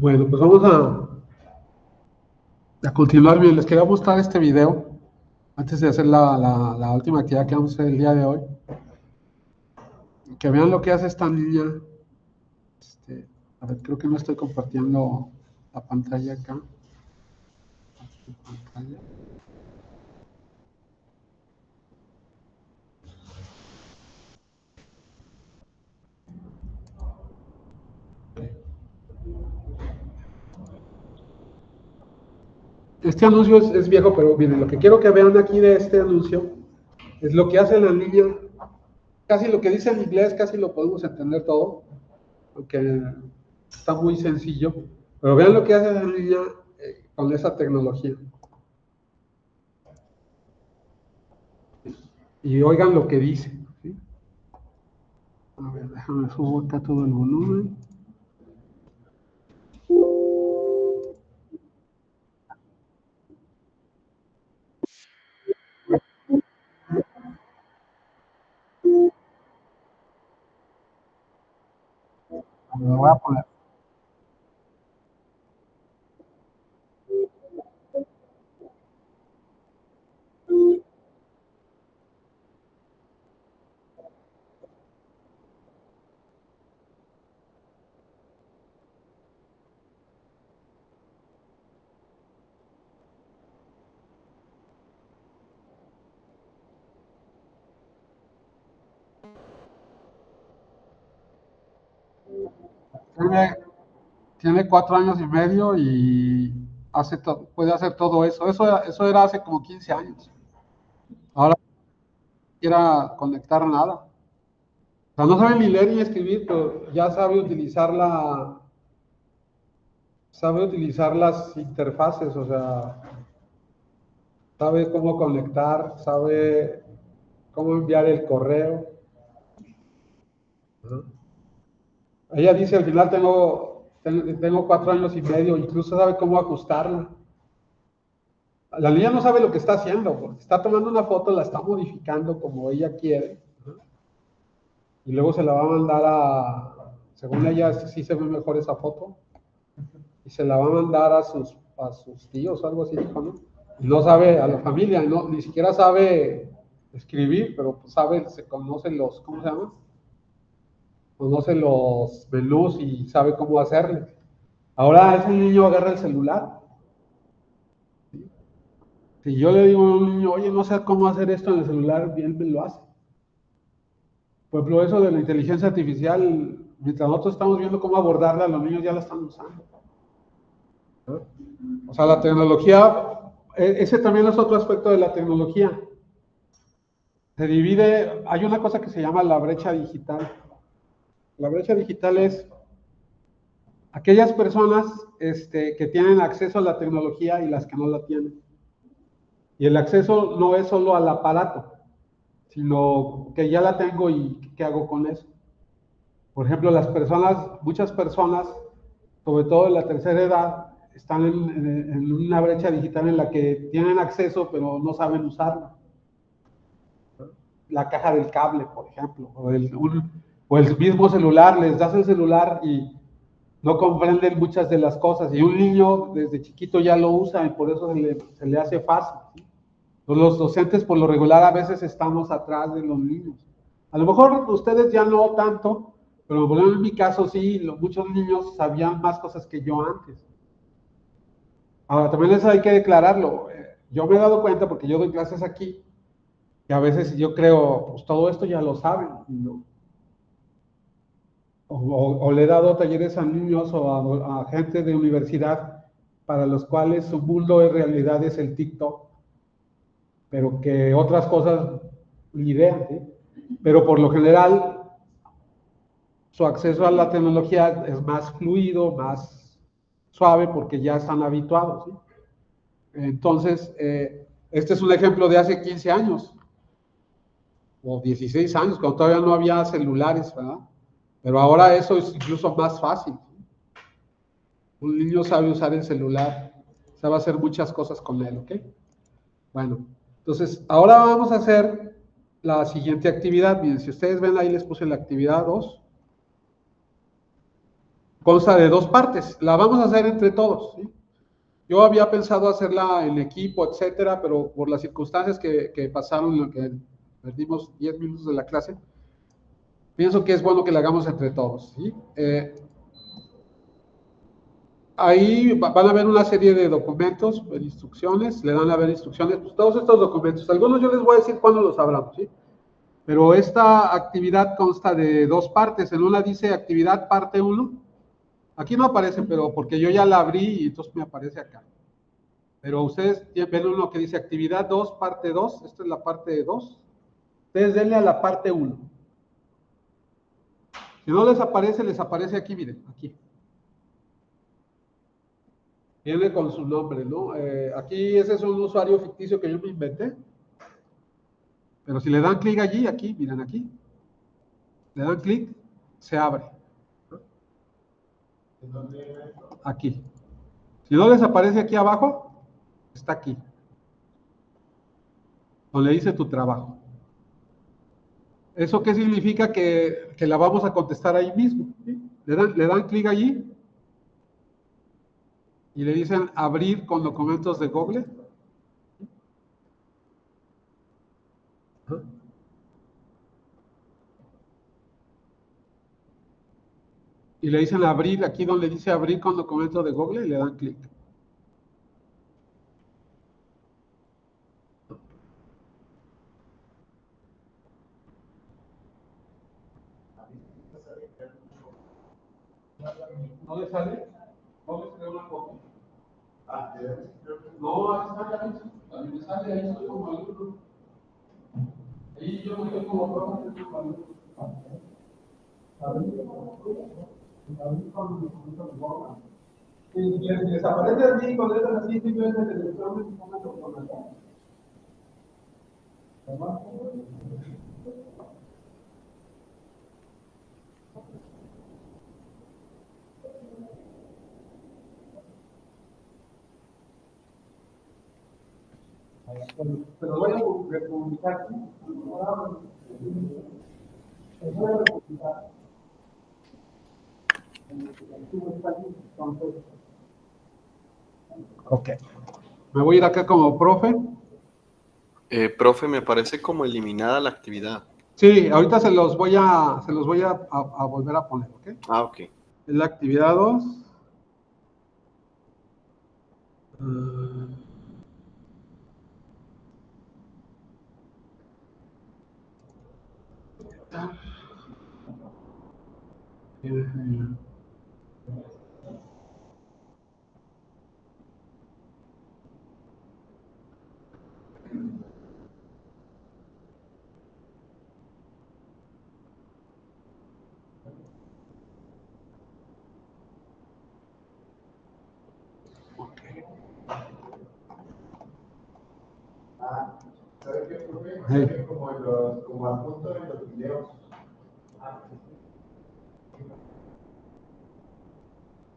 Bueno, pues vamos a continuar. Bien, les quería mostrar este video antes de hacer la última actividad que vamos a hacer el día de hoy. Que vean lo que hace esta niña. A ver, creo que no estoy compartiendo la pantalla acá. Pantalla. Este anuncio es viejo, pero miren, lo que quiero que vean aquí de este anuncio es lo que hace la niña. Casi lo que dice en inglés, casi lo podemos entender todo, aunque está muy sencillo. Pero vean lo que hace la niña con esa tecnología. Y oigan lo que dice. ¿Sí? A ver, déjame subo acá todo el volumen. Me voy a poner. Tiene, tiene 4 años y medio y puede hacer todo eso. Eso era hace como 15 años. Ahora no quiera conectar nada. O sea, no sabe ni leer ni escribir, pero ya sabe utilizar las interfaces, o sea, sabe cómo conectar, sabe cómo enviar el correo. ¿No? Ella dice al final tengo 4 años y medio, incluso sabe cómo ajustarla. La niña no sabe lo que está haciendo, porque está tomando una foto, la está modificando como ella quiere, ¿no? Y luego se la va a mandar según ella, sí se ve mejor esa foto, y se la va a mandar a sus tíos o algo así, dijo, ¿no? Y no sabe, a la familia, no, ni siquiera sabe escribir, pero pues se conoce ¿cómo se llama? Conoce los menús y sabe cómo hacerle. Ahora ese niño agarra el celular. Si yo le digo a un niño, oye, no sé cómo hacer esto en el celular, bien me lo hace. Por ejemplo, eso de la inteligencia artificial, mientras nosotros estamos viendo cómo abordarla, los niños ya la están usando, ¿no? O sea, la tecnología, ese también es otro aspecto de la tecnología. Se divide, hay una cosa que se llama la brecha digital. La brecha digital es aquellas personas que tienen acceso a la tecnología y las que no la tienen. Y el acceso no es solo al aparato, sino que ya la tengo y qué hago con eso. Por ejemplo, muchas personas, sobre todo en la tercera edad, están en una brecha digital en la que tienen acceso pero no saben usarla. La caja del cable, por ejemplo, o el mismo celular, les das el celular y no comprenden muchas de las cosas. Y un niño desde chiquito ya lo usa y por eso se le hace fácil, ¿sí? Los docentes por lo regular a veces estamos atrás de los niños. A lo mejor ustedes ya no tanto, pero en mi caso sí, muchos niños sabían más cosas que yo antes. Ahora, también eso hay que declararlo. Yo me he dado cuenta, porque yo doy clases aquí, que a veces yo creo, pues todo esto ya lo saben, ¿no? O le he dado talleres a niños o a gente de universidad para los cuales su mundo en realidad es el TikTok, pero que otras cosas ni idea, ¿sí? Pero por lo general su acceso a la tecnología es más fluido, más suave, porque ya están habituados, ¿sí? Entonces, este es un ejemplo de hace 15 años o 16 años, cuando todavía no había celulares, ¿verdad? Pero ahora eso es incluso más fácil. Un niño sabe usar el celular, sabe hacer muchas cosas con él, ¿ok? Bueno, entonces ahora vamos a hacer la siguiente actividad. Miren, si ustedes ven ahí les puse la actividad 2. Consta de 2 partes. La vamos a hacer entre todos, ¿sí? Yo había pensado hacerla en equipo, etcétera, pero por las circunstancias que pasaron, lo que perdimos 10 minutos de la clase, pienso que es bueno que la hagamos entre todos, ¿sí? Ahí van a ver una serie de documentos, instrucciones, le dan a ver instrucciones, pues todos estos documentos, algunos yo les voy a decir cuándo los abramos, ¿sí? Pero esta actividad consta de 2 partes. En una dice actividad parte 1. Aquí no aparece, pero porque yo ya la abrí y entonces me aparece acá. Pero ustedes ven uno que dice actividad 2, parte 2. Esta es la parte 2. Ustedes denle a la parte 1. Si no les aparece aquí, miren, aquí. Viene con su nombre, ¿no? Aquí ese es un usuario ficticio que yo me inventé. Pero si le dan clic allí, aquí, miren aquí. Le dan clic, se abre. Aquí. Si no les aparece aquí abajo, está aquí. Donde dice tu trabajo. ¿Eso qué significa? Que la vamos a contestar ahí mismo, ¿sí? Le dan clic allí y le dicen abrir con documentos de Google. Y le dicen abrir aquí donde dice abrir con documentos de Google y le dan clic. ¿No le sale? ¿No le sale una copia? No, ahí está, ahí está. A mí me sale, ahí estoy como alumno. Ahí yo me estoy como profe, estoy como alumno. Abrir con documentos de Google. Si les aparece así, con letras así, simplemente seleccionen y pongan su información. Se los voy a republicar aquí. Ok. Me voy a ir acá como profe. Profe, me parece como eliminada la actividad. Sí, ahorita se los voy a volver a poner, ¿ok? Ah, ok. Es la actividad 2. ¿Sabe qué, profe? Como al punto de los videos.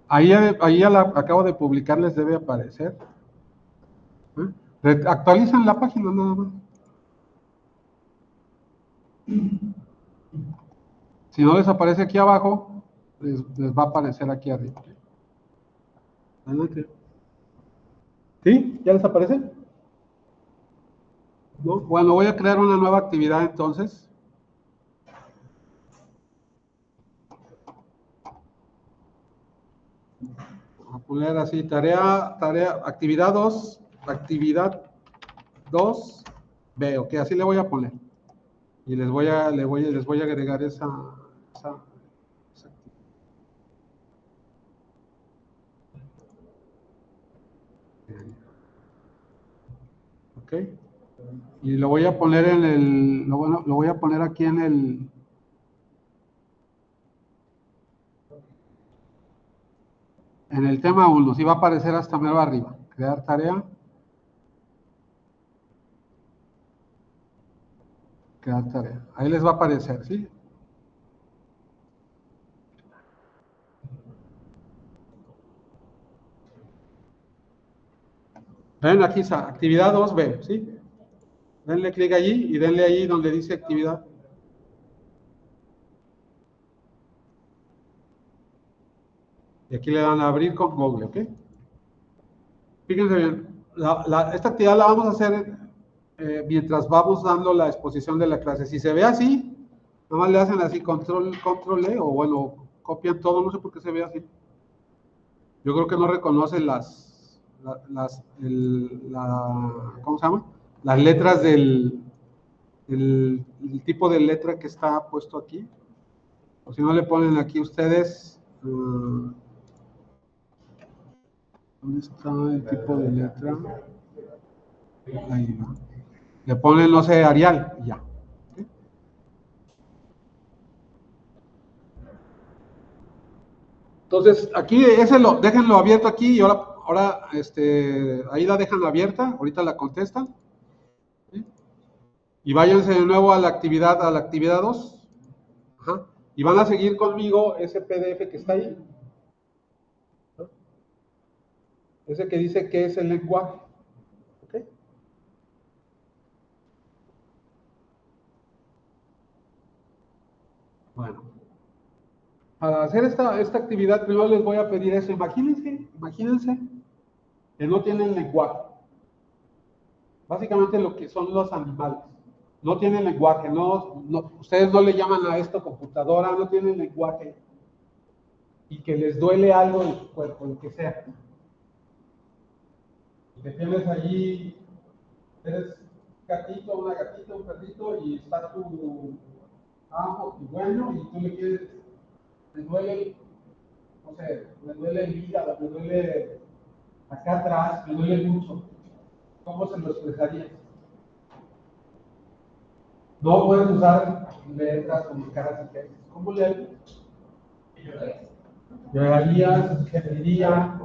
Ahí ya la acabo de publicar, les debe aparecer. Actualizan la página nada más. Si no les aparece aquí abajo, les va a aparecer aquí arriba. Adelante. ¿Sí? ¿Ya les aparece? ¿No? Bueno, voy a crear una nueva actividad entonces. A poner así, actividad 2, B, ok, así le voy a poner. Y les voy a agregar esa ok. Y lo voy a poner lo voy a poner aquí en el en el tema 1, sí va a aparecer hasta mero arriba. Crear tarea. Crear tarea. Ahí les va a aparecer, ¿sí? Ven aquí, actividad 2B, ¿sí? Denle clic allí y denle ahí donde dice actividad. Y aquí le dan a abrir con Google, ¿ok? Fíjense bien, esta actividad la vamos a hacer mientras vamos dando la exposición de la clase. Si se ve así, nada más le hacen así, control E, o bueno, copian todo, no sé por qué se ve así. Yo creo que no reconoce ¿cómo se llama? Las letras el tipo de letra que está puesto aquí. O si no le ponen aquí ustedes, ¿dónde está el tipo de letra? Ahí va. Le ponen, no sé, Arial, y ya. ¿Okay? Entonces, aquí déjenlo abierto aquí y ahora ahí la dejan abierta, ahorita la contestan. ¿Sí? Y váyanse de nuevo a la actividad 2. Ajá. Y van a seguir conmigo ese PDF que está ahí. ¿No? Ese que dice que es el lenguaje. ¿Ok? Bueno. Para hacer esta actividad, primero les voy a pedir eso. Imagínense que no tienen lenguaje. Básicamente lo que son los animales. No tienen lenguaje, ustedes no le llaman a esto computadora, no tienen lenguaje. Y que les duele algo en su cuerpo, lo que sea. Y que tienes allí, eres gatito, una gatita, un perrito, y está tu amo, tu dueño, y tú le quieres, me duele, no sé, me duele el hígado, me duele acá atrás, me duele mucho. ¿Cómo se lo expresarías? No puedes usar letras o caras y textos. ¿Cómo le llorarías? ¿Gemirías?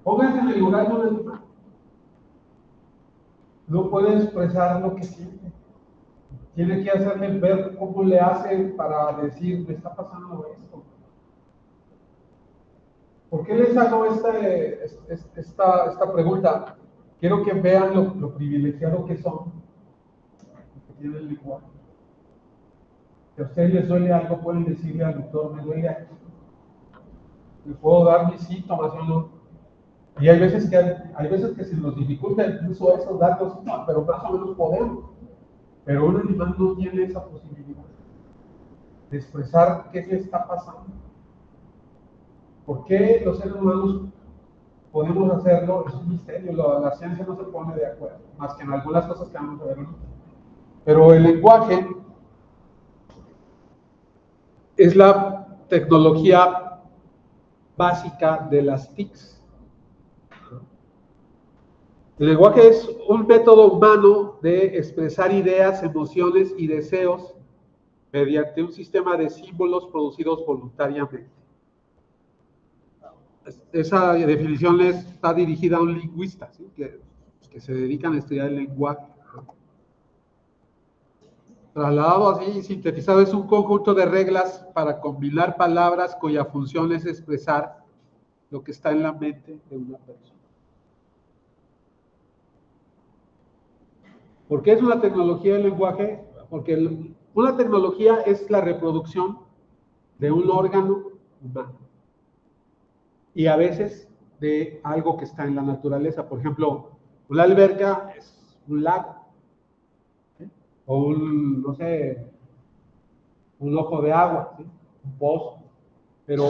Pónganse en el lugar de un animal. No puede expresar lo que siente. Tiene que hacerle ver cómo le hace para decir, me está pasando esto. ¿Por qué les hago esta pregunta? Quiero que vean lo privilegiado que son, que tienen el lenguaje. Si a ustedes les duele algo, pueden decirle al doctor, me duele aquí. Le puedo dar mis síntomas o no. Y hay veces que se nos dificulta incluso esos datos, no, pero más o menos podemos. Pero un animal no tiene esa posibilidad de expresar qué le está pasando. ¿Por qué los seres humanos podemos hacerlo? Es un misterio, la ciencia no se pone de acuerdo, más que en algunas cosas que vamos a ver ahorita. Pero el lenguaje es la tecnología básica de las TICs. El lenguaje es un método humano de expresar ideas, emociones y deseos mediante un sistema de símbolos producidos voluntariamente. Esa definición está dirigida a un lingüista, ¿sí? que se dedican a estudiar el lenguaje. Trasladado así, sintetizado, es un conjunto de reglas para combinar palabras cuya función es expresar lo que está en la mente de una persona. ¿Por qué es una tecnología del lenguaje? Porque una tecnología es la reproducción de un órgano humano y a veces de algo que está en la naturaleza. Por ejemplo, una alberca es un lago, ¿sí? O no sé, un ojo de agua, ¿sí? Un pozo. Pero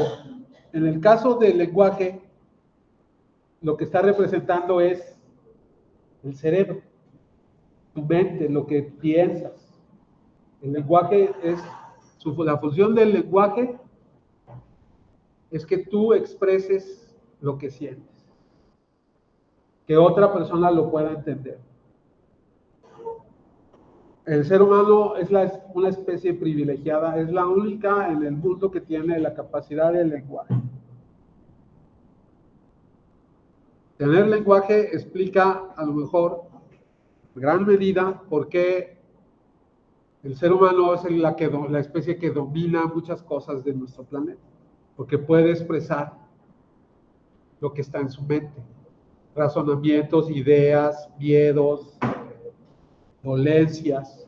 en el caso del lenguaje, lo que está representando es el cerebro, tu mente, lo que piensas. El lenguaje la función del lenguaje es que tú expreses lo que sientes, que otra persona lo pueda entender. El ser humano es una especie privilegiada, es la única en el mundo que tiene la capacidad del lenguaje. Tener lenguaje explica a lo mejor en gran medida por qué el ser humano es la especie que domina muchas cosas de nuestro planeta, porque puede expresar lo que está en su mente, razonamientos, ideas, miedos, dolencias.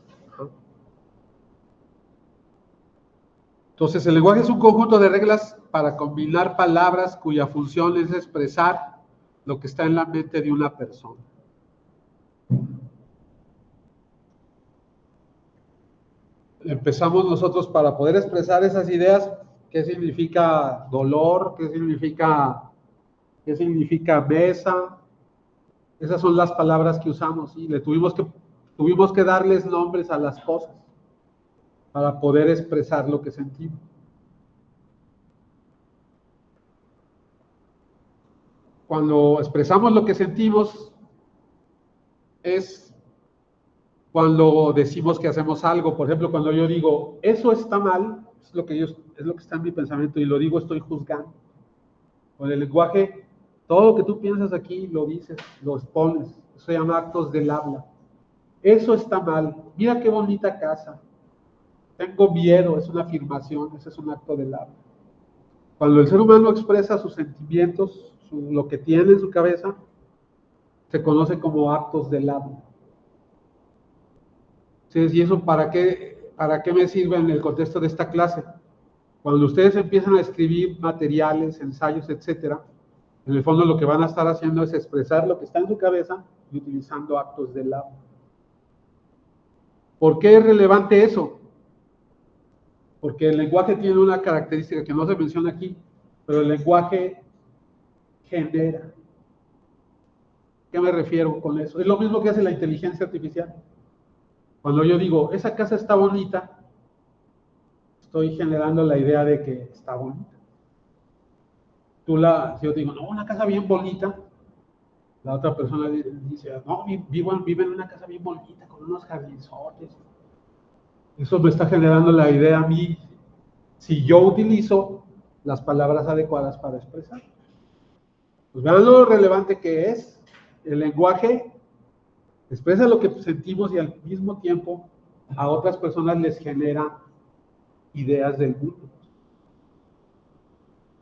Entonces, el lenguaje es un conjunto de reglas para combinar palabras cuya función es expresar lo que está en la mente de una persona. Empezamos nosotros para poder expresar esas ideas. ¿Qué significa dolor? ¿Qué significa mesa? Esas son las palabras que usamos y tuvimos que darles nombres a las cosas para poder expresar lo que sentimos. Cuando expresamos lo que sentimos es cuando decimos que hacemos algo. Por ejemplo, cuando yo digo, eso está mal, es lo que está en mi pensamiento y lo digo, estoy juzgando. Con el lenguaje, todo lo que tú piensas aquí lo dices, lo expones. Eso se llama actos del habla. Eso está mal. Mira qué bonita casa. Tengo miedo, es una afirmación, ese es un acto del habla. Cuando el ser humano expresa sus sentimientos, lo que tiene en su cabeza, se conoce como actos del habla. ¿Sí? ¿Y eso para qué me sirve en el contexto de esta clase? Cuando ustedes empiezan a escribir materiales, ensayos, etcétera, en el fondo lo que van a estar haciendo es expresar lo que está en su cabeza y utilizando actos del habla. ¿Por qué es relevante eso? Porque el lenguaje tiene una característica que no se menciona aquí, pero el lenguaje genera. ¿Qué me refiero con eso? Es lo mismo que hace la inteligencia artificial. Cuando yo digo, esa casa está bonita, estoy generando la idea de que está bonita. Si yo digo, no, una casa bien bonita, la otra persona dice, no, vive en una casa bien bonita, con unos jardinzotes. Eso me está generando la idea a mí, si yo utilizo las palabras adecuadas para expresar. Pues vean lo relevante que es. El lenguaje expresa lo que sentimos y al mismo tiempo a otras personas les genera ideas del mundo.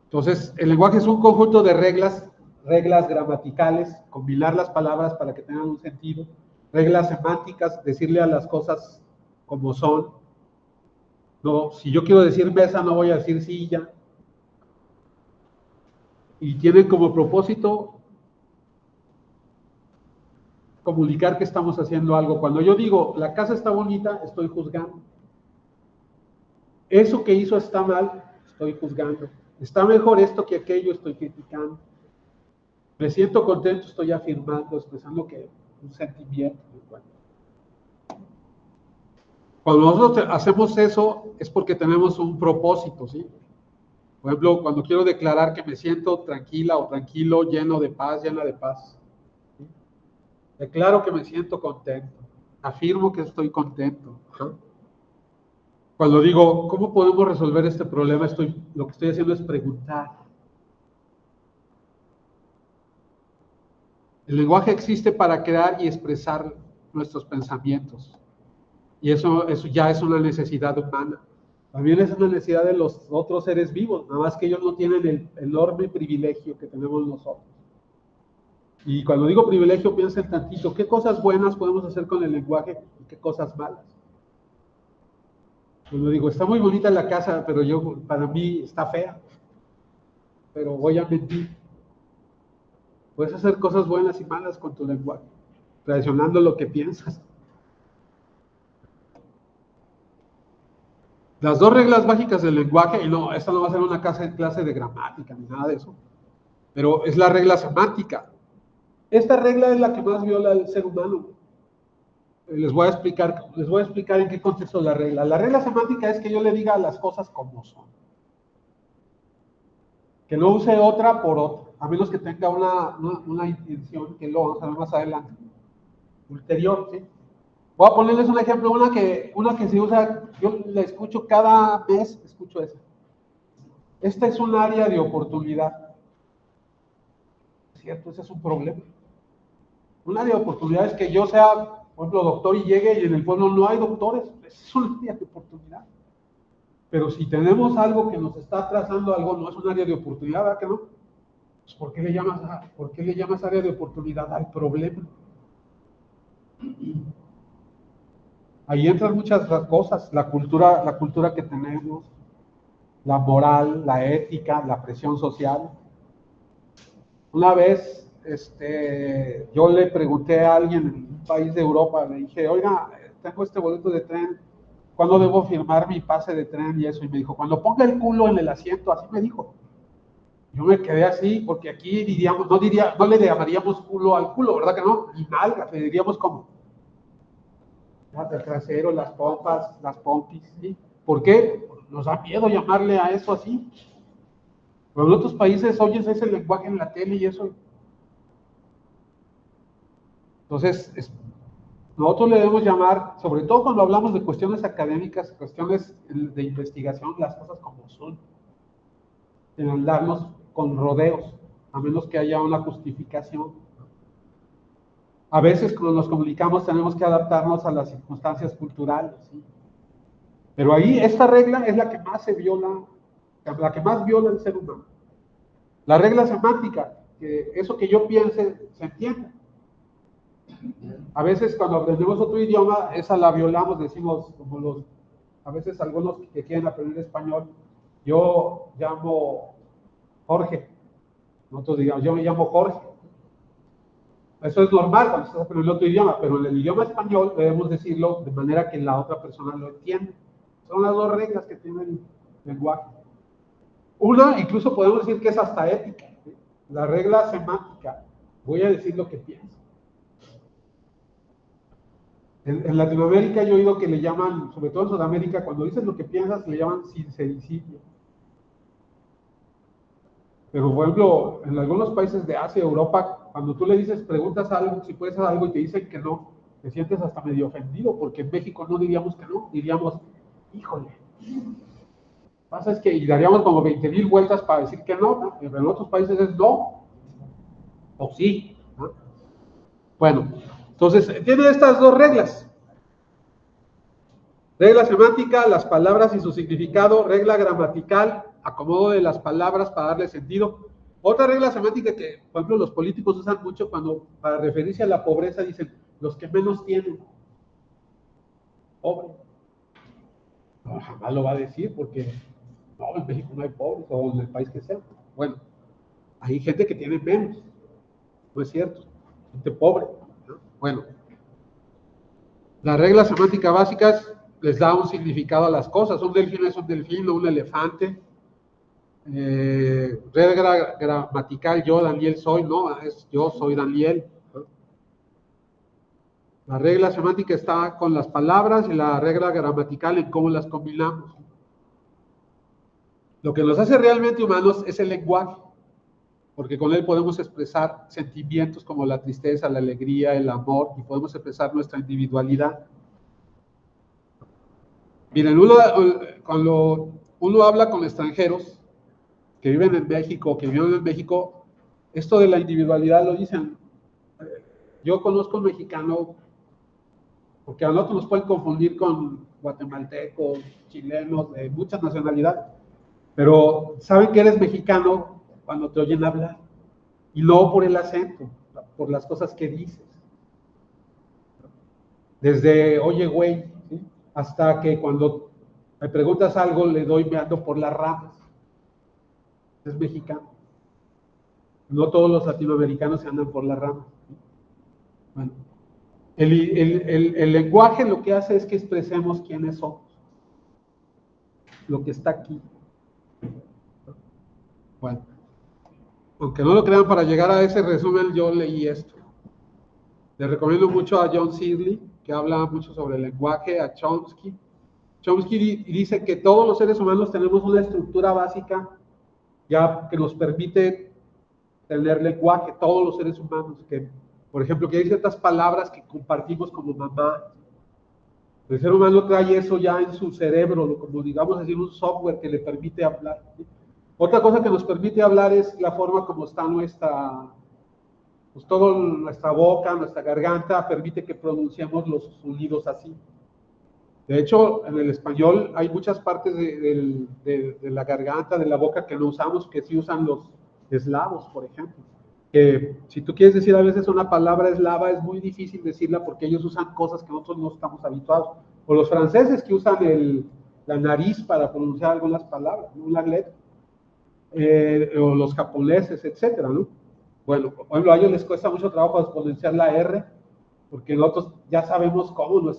Entonces, el lenguaje es un conjunto de reglas gramaticales, combinar las palabras para que tengan un sentido, reglas semánticas, decirle a las cosas como son. No, si yo quiero decir mesa, no voy a decir silla. Y tienen como propósito comunicar que estamos haciendo algo. Cuando yo digo, la casa está bonita, estoy juzgando. Eso que hizo está mal, estoy juzgando. Está mejor esto que aquello, estoy criticando. Me siento contento, estoy afirmando, expresando que un sentimiento. Cuando nosotros hacemos eso es porque tenemos un propósito, ¿sí? Por ejemplo, cuando quiero declarar que me siento tranquila o tranquilo, lleno de paz, llena de paz. ¿Sí? Declaro que me siento contento. Afirmo que estoy contento. ¿Sí? Cuando digo, ¿cómo podemos resolver este problema? Lo que estoy haciendo es preguntar. El lenguaje existe para crear y expresar nuestros pensamientos. Y eso ya es una necesidad humana. También es una necesidad de los otros seres vivos, nada más que ellos no tienen el enorme privilegio que tenemos nosotros. Y cuando digo privilegio, piensen tantito, ¿qué cosas buenas podemos hacer con el lenguaje y qué cosas malas? Cuando digo, está muy bonita la casa, pero para mí está fea, pero voy a mentir. Puedes hacer cosas buenas y malas con tu lenguaje, traicionando lo que piensas. Las dos reglas básicas del lenguaje, y no, esta no va a ser una clase de gramática ni nada de eso, pero es la regla semántica. Esta regla es la que más viola al ser humano. Les voy a explicar en qué contexto la regla. La regla semántica es que yo le diga las cosas como son. Que no use otra por otra, a menos que tenga una intención que lo vamos a ver más adelante, ulterior, ¿sí? Voy a ponerles un ejemplo, una que se usa, yo la escucho cada mes, escucho esa. Esta es un área de oportunidad. ¿Cierto? Ese es un problema. Un área de oportunidad es que yo sea, por ejemplo, doctor y llegue y en el pueblo no hay doctores. Es un área de oportunidad. Pero si tenemos algo que nos está atrasando algo, no es un área de oportunidad, ¿verdad que no? Pues ¿por qué le llamas área de oportunidad al problema? Ahí entran muchas cosas, la cultura que tenemos, la moral, la ética, la presión social. Una vez, yo le pregunté a alguien en un país de Europa, le dije, oiga, tengo este boleto de tren, ¿cuándo debo firmar mi pase de tren y eso? Y me dijo, cuando ponga el culo en el asiento, así me dijo. Yo me quedé así, porque aquí diríamos, no le llamaríamos culo al culo, ¿verdad que no? Ni nalga, le diríamos como el trasero, las pompas, las pompis, ¿sí? ¿Por qué? Nos da miedo llamarle a eso así. Pero en otros países oyes ese lenguaje en la tele y eso. Entonces, nosotros le debemos llamar, sobre todo cuando hablamos de cuestiones académicas, cuestiones de investigación, las cosas como son, sin andarnos con rodeos, a menos que haya una justificación. A veces cuando nos comunicamos tenemos que adaptarnos a las circunstancias culturales, ¿sí? Pero ahí esta regla es la que más se viola, la que más viola el ser humano. La regla semántica, que eso que yo piense se entiende. A veces cuando aprendemos otro idioma, esa la violamos, decimos como a veces algunos que quieren aprender español, yo llamo Jorge, nosotros digamos, yo me llamo Jorge. Eso es normal cuando estás aprendiendo otro idioma, pero en el idioma español debemos decirlo de manera que la otra persona lo entienda. Son las dos reglas que tiene el lenguaje. Una, incluso podemos decir que es hasta ética, ¿sí? La regla semántica, voy a decir lo que pienso. En Latinoamérica yo he oído que le llaman, sobre todo en Sudamérica, cuando dices lo que piensas, le llaman sincericidio. Pero, por ejemplo, en algunos países de Asia, Europa, cuando tú le dices, preguntas algo, si puedes hacer algo y te dicen que no, te sientes hasta medio ofendido, porque en México no diríamos que no, diríamos, híjole. Pasa es que y daríamos como 20,000 vueltas para decir que no, ¿no? Pero en otros países es no, o sí, ¿no? Bueno, entonces, tiene estas dos reglas. Regla semántica, las palabras y su significado. Regla gramatical, acomodo de las palabras para darle sentido. Otra regla semántica que, por ejemplo, los políticos usan mucho cuando, para referirse a la pobreza, dicen, los que menos tienen. Pobre. No, jamás lo va a decir porque, no, en México no hay pobres, o en el país que sea. Bueno, hay gente que tiene menos. No es cierto. Gente pobre, ¿no? Bueno, las reglas semánticas básicas les da un significado a las cosas. Un delfín es un delfín, no un elefante. Regla gramatical, yo, Daniel, soy, no, es yo soy Daniel. La regla semántica está con las palabras y la regla gramatical en cómo las combinamos. Lo que nos hace realmente humanos es el lenguaje, porque con él podemos expresar sentimientos como la tristeza, la alegría, el amor, y podemos expresar nuestra individualidad. Miren, cuando uno habla con extranjeros que viven en México, esto de la individualidad lo dicen. Yo conozco un mexicano, porque a nosotros nos pueden confundir con guatemaltecos, chilenos, de muchas nacionalidades, pero saben que eres mexicano cuando te oyen hablar, y no por el acento, por las cosas que dices. Desde, oye, güey, ¿sí? Hasta que cuando me preguntas algo, me ando por las ramas. Es mexicano. No todos los latinoamericanos se andan por las ramas. ¿Sí? Bueno, el lenguaje lo que hace es que expresemos quiénes somos, lo que está aquí. Bueno, aunque no lo crean, para llegar a ese resumen yo leí esto. Les recomiendo mucho a John Searle, que habla mucho sobre el lenguaje, a Chomsky. Chomsky dice que todos los seres humanos tenemos una estructura básica ya que nos permite tener lenguaje, todos los seres humanos, que, por ejemplo, que hay ciertas palabras que compartimos como mamá, El ser humano trae eso ya en su cerebro, como digamos decir, un software que le permite hablar, ¿sí? Otra cosa que nos permite hablar es la forma como está pues todo nuestra boca, nuestra garganta, permite que pronunciemos los sonidos así. De hecho, en el español hay muchas partes de la garganta, de la boca que no usamos, que sí usan los eslavos, por ejemplo. Que si tú quieres decir a veces una palabra eslava, es muy difícil decirla porque ellos usan cosas que nosotros no estamos habituados. O los franceses que usan la nariz para pronunciar algunas palabras, ¿no? Una letra. O los japoneses, etcétera, ¿no? Bueno, por ejemplo, a ellos les cuesta mucho trabajo exponenciar la R, porque nosotros ya sabemos cómo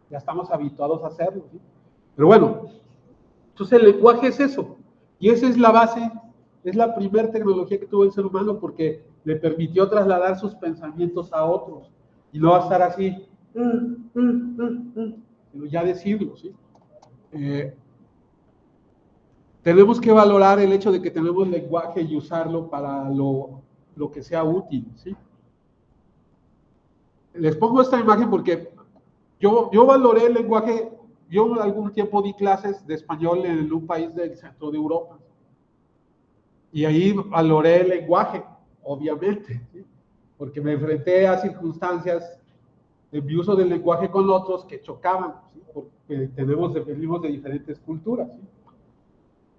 ya estamos habituados a hacerlo, ¿sí? Pero bueno, entonces el lenguaje es eso, y esa es la base, es la primera tecnología que tuvo el ser humano, porque le permitió trasladar sus pensamientos a otros, y no estar así, sino ya decirlo, ¿sí? Tenemos que valorar el hecho de que tenemos lenguaje y usarlo para lo que sea útil, ¿sí? Les pongo esta imagen porque yo valoré el lenguaje. Yo algún tiempo di clases de español en un país del centro de Europa. Y ahí valoré el lenguaje, obviamente, ¿sí? Porque me enfrenté a circunstancias de mi uso del lenguaje con otros que chocaban, ¿sí? Porque venimos de diferentes culturas, ¿sí?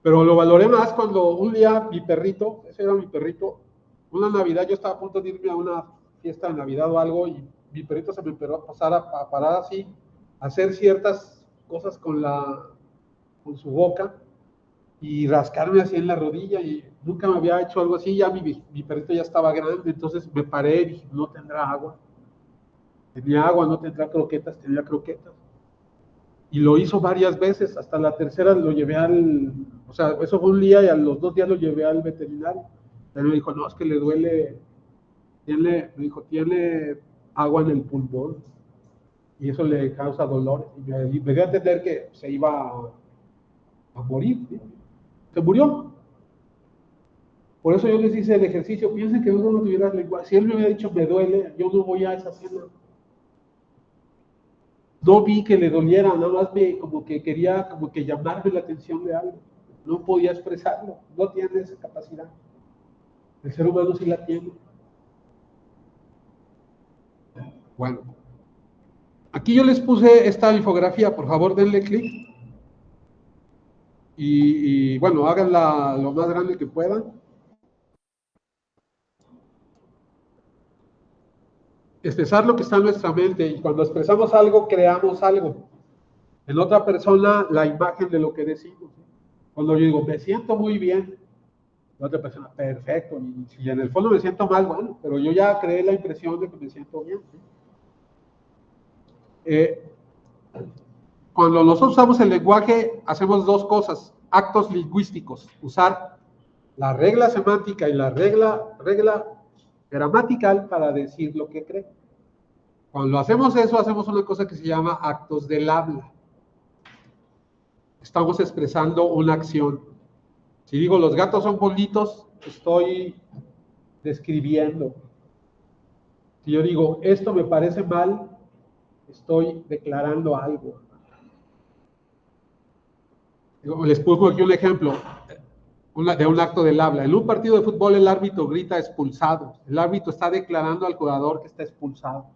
Pero lo valoré más cuando un día mi perrito, ese era mi perrito, una Navidad, yo estaba a punto de irme a una fiesta de Navidad o algo, y mi perrito se me empezó a pasar a parar así, a hacer ciertas cosas con su boca y rascarme así en la rodilla, y nunca me había hecho algo así. Ya mi perrito ya estaba grande, entonces me paré y dije, no tendrá agua. Tenía agua, no tendrá croquetas, tenía croquetas. Y lo hizo varias veces, hasta la tercera lo llevé o sea, eso fue un día y a los 2 días lo llevé al veterinario. Él me dijo, no, es que le duele, me dijo, tiene agua en el pulmón y eso le causa dolor. Y me dio a entender que se iba a morir, ¿sí? Se murió. Por eso yo les hice el ejercicio, piensen que uno no tuviera lengua. Si él me hubiera dicho, me duele, yo no voy a esa cena. No vi que le doliera, nada más como que quería como que llamarme la atención de algo. No podía expresarlo, no tiene esa capacidad. El ser humano sí la tiene. Bueno, aquí yo les puse esta infografía, por favor denle clic. Y bueno, háganla lo más grande que puedan. Expresar lo que está en nuestra mente, y cuando expresamos algo, creamos algo. En otra persona, la imagen de lo que decimos. Cuando yo digo, me siento muy bien, la otra persona, perfecto. Y si en el fondo me siento mal, bueno, pero yo ya creé la impresión de que me siento bien, ¿sí? Cuando nosotros usamos el lenguaje, hacemos dos cosas: actos lingüísticos, usar la regla semántica y la regla gramatical para decir lo que cree. Cuando hacemos eso, hacemos una cosa que se llama actos del habla. Estamos expresando una acción. Si digo, los gatos son bonitos, estoy describiendo. Si yo digo, esto me parece mal, estoy declarando algo. Les pongo aquí un ejemplo de un acto del habla. En un partido de fútbol el árbitro grita expulsado. El árbitro está declarando al jugador que está expulsado.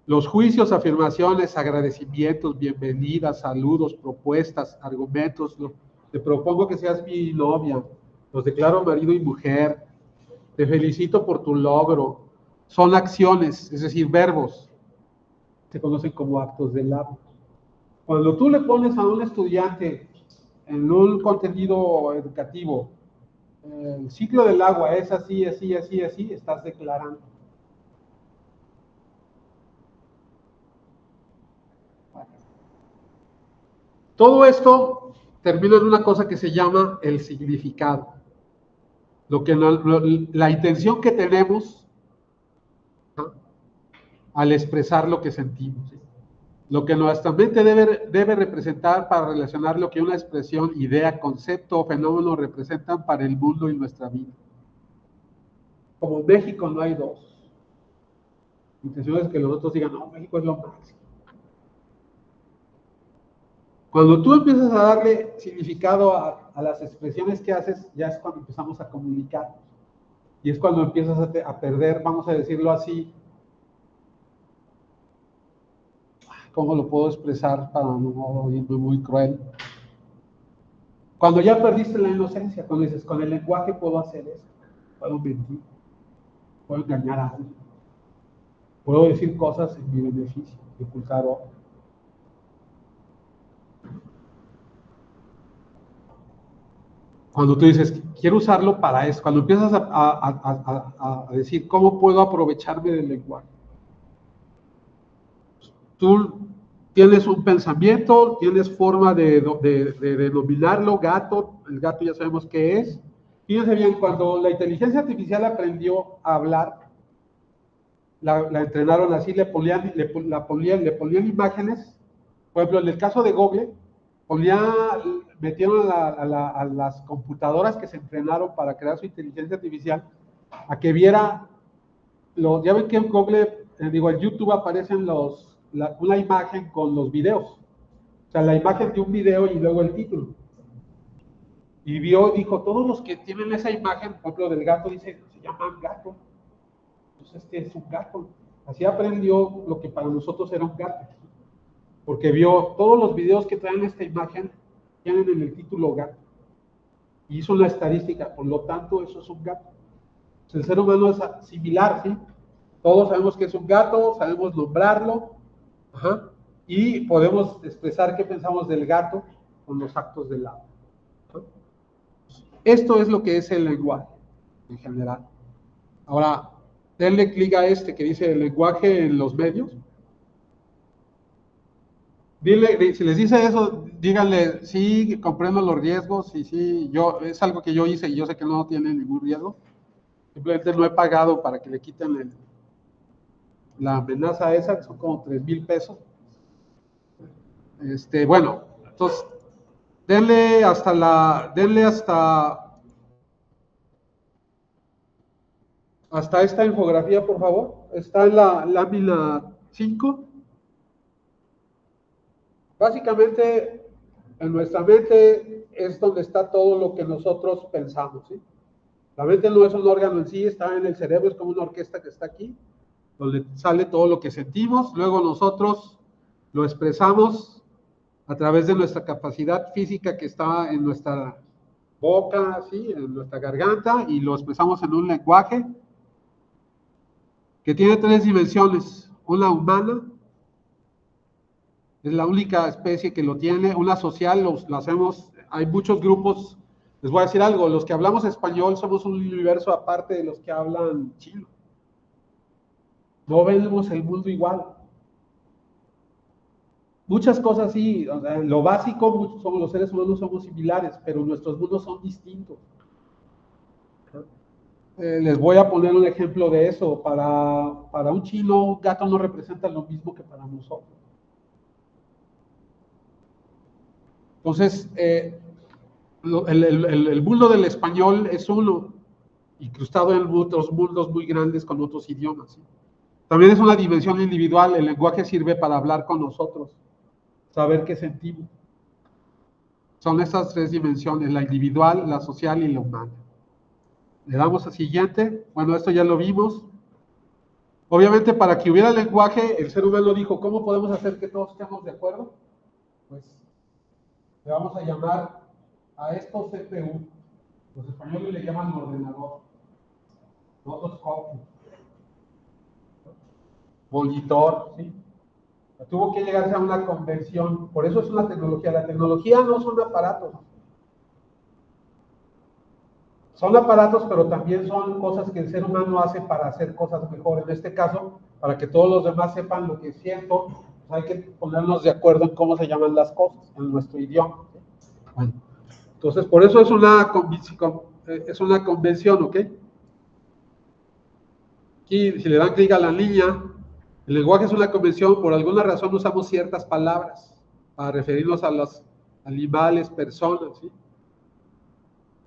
Los juicios, afirmaciones, agradecimientos, bienvenidas, saludos, propuestas, argumentos. Te propongo que seas mi novia. Los declaro marido y mujer. Te felicito por tu logro. Son acciones, es decir, verbos. Se conocen como actos del habla. Cuando tú le pones a un estudiante en un contenido educativo, el ciclo del agua es así, así, así, así, estás declarando. Todo esto termina en una cosa que se llama el significado. La intención que tenemos, ¿no?, al expresar lo que sentimos, ¿sí? Lo que nuestra mente debe representar para relacionar lo que una expresión, idea, concepto o fenómeno representan para el mundo y nuestra vida. Como México no hay dos. La intención es que los otros digan, no, México es lo máximo. Cuando tú empiezas a darle significado a las expresiones que haces, ya es cuando empezamos a comunicar. Y es cuando empiezas a perder, vamos a decirlo así, ¿cómo lo puedo expresar para no oírme muy cruel? Cuando ya perdiste la inocencia, cuando dices, con el lenguaje puedo hacer eso, puedo mentir, puedo engañar a alguien, puedo decir cosas en mi beneficio, ocultar otro. Cuando tú dices, quiero usarlo para eso, cuando empiezas a decir, ¿cómo puedo aprovecharme del lenguaje? Tú tienes un pensamiento, tienes forma de denominarlo, gato, el gato ya sabemos qué es. Fíjense bien, cuando la inteligencia artificial aprendió a hablar, la entrenaron así, le ponían imágenes. Por ejemplo, en el caso de Google, metieron a las computadoras que se entrenaron para crear su inteligencia artificial a que viera, ya ven que en Google, en YouTube aparecen una imagen con los videos. O sea, la imagen de un video y luego el título. Y dijo, todos los que tienen esa imagen, por ejemplo, del gato, se llaman gato. Entonces, este es un gato. Así aprendió lo que para nosotros era un gato. Porque vio todos los videos que traen esta imagen, tienen en el título gato. Y hizo una estadística, por lo tanto, eso es un gato. Entonces, el ser humano es similar, ¿sí? Todos sabemos que es un gato, sabemos nombrarlo, y podemos expresar qué pensamos del gato con los actos del amo. Esto es lo que es el lenguaje, en general. Ahora, denle clic a que dice el lenguaje en los medios. Si les dice eso, díganle, sí, comprendo los riesgos, y sí, es algo que yo hice y yo sé que no tiene ningún riesgo. Simplemente no he pagado para que le quiten la amenaza esa, que son como 3,000 pesos. Bueno, entonces, denle hasta esta infografía, por favor. Está en la lámina 5. Básicamente, en nuestra mente es donde está todo lo que nosotros pensamos, ¿sí? La mente no es un órgano en sí, está en el cerebro, es como una orquesta que está aquí, donde sale todo lo que sentimos. Luego nosotros lo expresamos a través de nuestra capacidad física que está en nuestra boca, ¿sí? En nuestra garganta, y lo expresamos en un lenguaje que tiene 3 dimensiones. Una humana, es la única especie que lo tiene. Una social, lo hacemos, hay muchos grupos. Les voy a decir algo, los que hablamos español somos un universo aparte de los que hablan chino. No vemos el mundo igual. Muchas cosas sí, o sea, lo básico, somos los seres humanos somos similares, pero nuestros mundos son distintos. Les voy a poner un ejemplo de eso. Para un chino, un gato no representa lo mismo que para nosotros. Entonces, el mundo del español es uno, incrustado en otros mundos muy grandes con otros idiomas, ¿sí? También es una dimensión individual. El lenguaje sirve para hablar con nosotros, saber qué sentimos. Son estas 3 dimensiones, la individual, la social y la humana. Le damos a siguiente. Bueno, esto ya lo vimos. Obviamente, para que hubiera lenguaje, el ser humano dijo, ¿cómo podemos hacer que todos estemos de acuerdo? Pues le vamos a llamar a esto CPU. Los españoles le llaman ordenador. Nosotros copy. Monitor, ¿sí? Tuvo que llegarse a una convención. Por eso es una tecnología. La tecnología no son aparatos. Son aparatos, pero también son cosas que el ser humano hace para hacer cosas mejor. En este caso, para que todos los demás sepan lo que es cierto, pues hay que ponernos de acuerdo en cómo se llaman las cosas en nuestro idioma. Bueno, entonces, por eso es una convención, ¿ok? Aquí, si le dan clic a la línea, el lenguaje es una convención. Por alguna razón usamos ciertas palabras para referirnos a los animales, personas, ¿sí?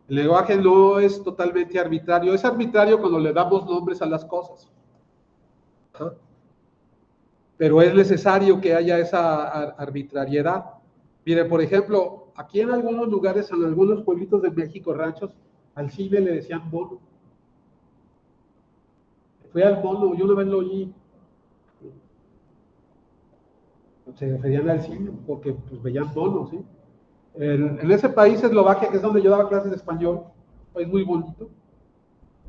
El lenguaje no es totalmente arbitrario. Es arbitrario cuando le damos nombres a las cosas. Pero es necesario que haya esa arbitrariedad. Mire, por ejemplo, aquí en algunos lugares, en algunos pueblitos de México, ranchos, al cine le decían mono. Fui al mono, yo una vez lo oí, se referían al cine, porque pues veían monos, ¿sí? En ese país, Eslovaquia, que es donde yo daba clases de español, un país muy bonito.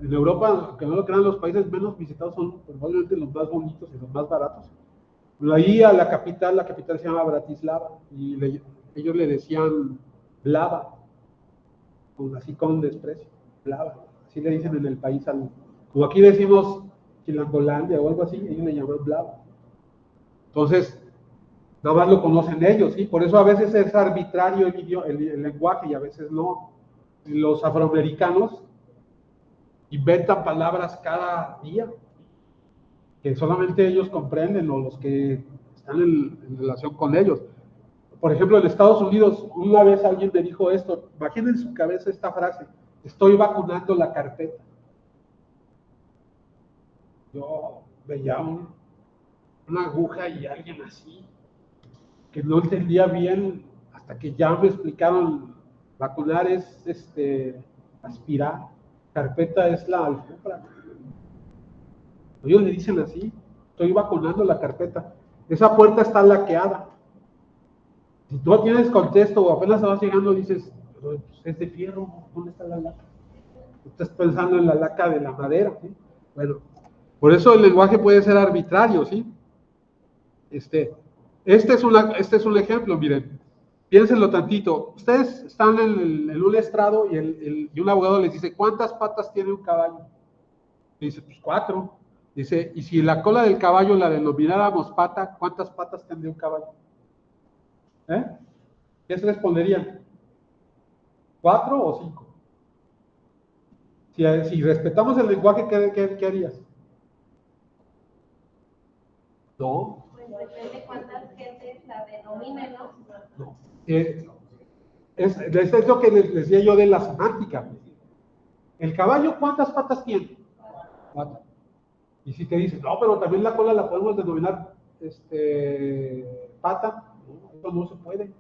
En Europa, aunque no lo crean, los países menos visitados son probablemente los más bonitos y los más baratos. Ahí a la capital se llama Bratislava, y ellos le decían Blava, así con desprecio, Blava, así le dicen en el país, como aquí decimos Chilangolandia o algo así, ellos le llaman Blava. Entonces, nada más lo conocen ellos, ¿sí? Por eso a veces es arbitrario el lenguaje y a veces no. Los afroamericanos inventan palabras cada día que solamente ellos comprenden o los que están en relación con ellos. Por ejemplo, en Estados Unidos, una vez alguien me dijo esto, imaginen en su cabeza esta frase: estoy vacunando la carpeta. Yo veía una aguja y alguien así, que no entendía bien, hasta que ya me explicaron, vacunar es aspirar, carpeta es la alfombra. Ellos le dicen así, estoy vacunando la carpeta. Esa puerta está laqueada. Si tú tienes contexto o apenas vas llegando, dices, pero es de fierro, ¿dónde está la laca? Estás pensando en la laca de la madera, ¿sí? Bueno, por eso el lenguaje puede ser arbitrario, ¿sí? Este es un ejemplo, miren, piénsenlo tantito. Ustedes están en un estrado y un abogado les dice, ¿cuántas patas tiene un caballo? Y dice, pues 4. Dice, y si la cola del caballo la denomináramos pata, ¿cuántas patas tendría un caballo? ¿Qué se responderían? ¿4 o 5? Si respetamos el lenguaje, ¿qué harías? No. Pues depende de cuántas gentes la denominen, ¿no? No. Es lo que les decía yo de la semántica. ¿El caballo cuántas patas tiene? 4. Y si te dicen, no, pero también la cola la podemos denominar pata, no, eso no se puede.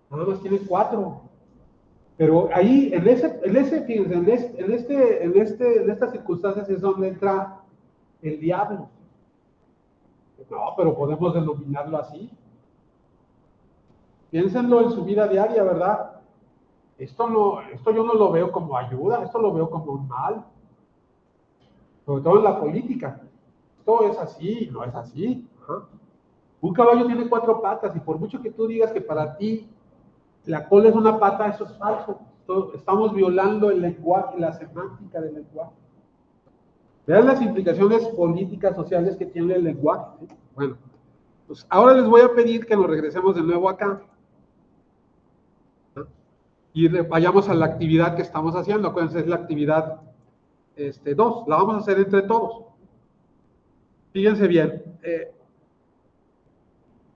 Nada más tiene 4. Pero ahí, fíjense, en estas circunstancias es donde entra el diablo. No, pero podemos denominarlo así. Piénsenlo en su vida diaria, ¿verdad? Esto yo no lo veo como ayuda, esto lo veo como un mal. Sobre todo en la política. Esto es así, no es así. Ajá. Un caballo tiene 4 patas y por mucho que tú digas que para ti la cola es una pata, eso es falso. Estamos violando el lenguaje, la semántica del lenguaje. Vean las implicaciones políticas, sociales que tiene el lenguaje, ¿sí? Bueno, pues ahora les voy a pedir que nos regresemos de nuevo acá, ¿no? Y vayamos a la actividad que estamos haciendo. Acuérdense, es la actividad 2, la vamos a hacer entre todos. Fíjense bien,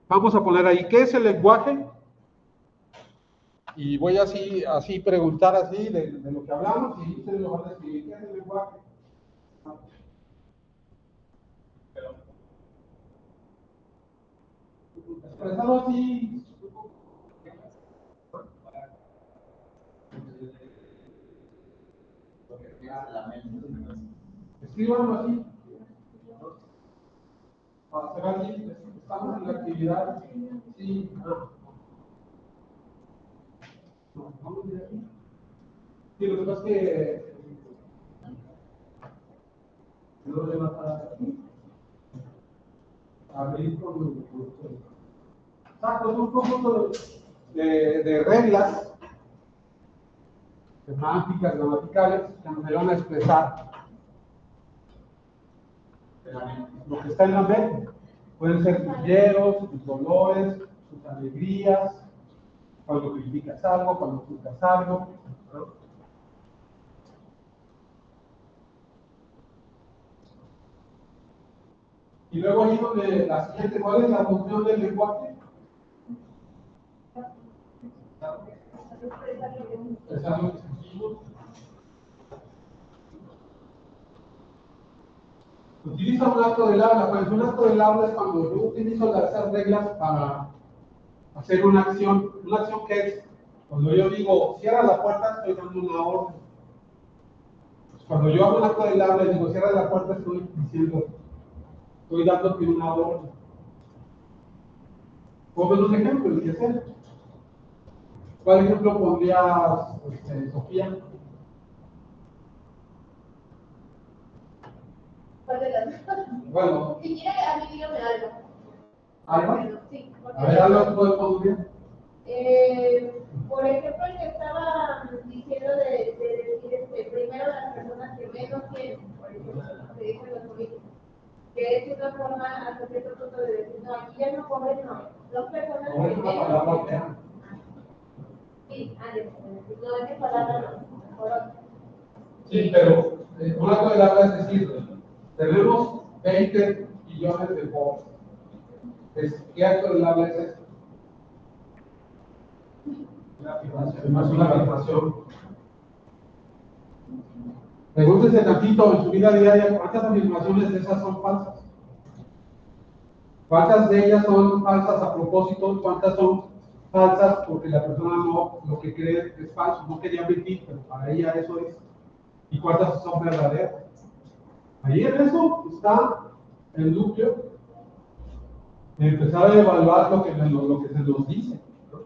vamos a poner ahí, ¿qué es el lenguaje? Y voy así preguntar así de lo que hablamos y ustedes lo van a escribir. ¿Qué es el lenguaje? Expresado así. Escríbanlo así. Para hacer así, estamos en la actividad. Sí. Vamos de aquí. Sí, lo que pasa es que no le va a estar aquí. Abrir con exacto, es un conjunto de reglas semánticas, gramaticales, que nos ayudan a expresar lo que está en la mente. Pueden ser tus miedos, tus dolores, tus alegrías, cuando criticas algo, cuando juzgas algo, ¿no? Y luego ahí donde la siguiente, ¿cuál es la función del lenguaje? Expresar lo que sentimos. Utiliza un acto del habla. Pues un acto del habla es cuando yo utilizo esas reglas para hacer una acción que es, cuando yo digo, cierra la puerta, estoy dando una orden. Cuando yo hago un acto del habla y digo, cierra la puerta, estoy diciendo, estoy dándote una orden. Ponme un ejemplo, el que sea. ¿Cuál ejemplo pondrías, Sofía? ¿Cuál de las dos? Bueno, Si quiere, a mí dígame algo. ¿algo? Sí, A ver, algo puedo poner. Por ejemplo, el que estaba diciendo de decir primero las personas que menos tienen, por ejemplo, se dijo en los políticos, que es una forma hasta cierto punto de decir, no, aquí ya no cobren, no, dos personas que menos tienen. Sí, no es que palabra no, por otra. Sí, pero un acto del habla es decir, tenemos 20 billones de pobres. ¿Qué acto del habla es esto? Una afirmación. Es una afirmación. Pregúntese tantito en su vida diaria cuántas afirmaciones de esas son falsas. ¿Cuántas de ellas son falsas a propósito? ¿Cuántas son falsas porque la persona no, lo que cree es falso? No quería mentir, pero para ella eso es. ¿Y cuántas son verdaderas? Ahí en eso está el núcleo de empezar a evaluar lo que se nos dice, ¿no?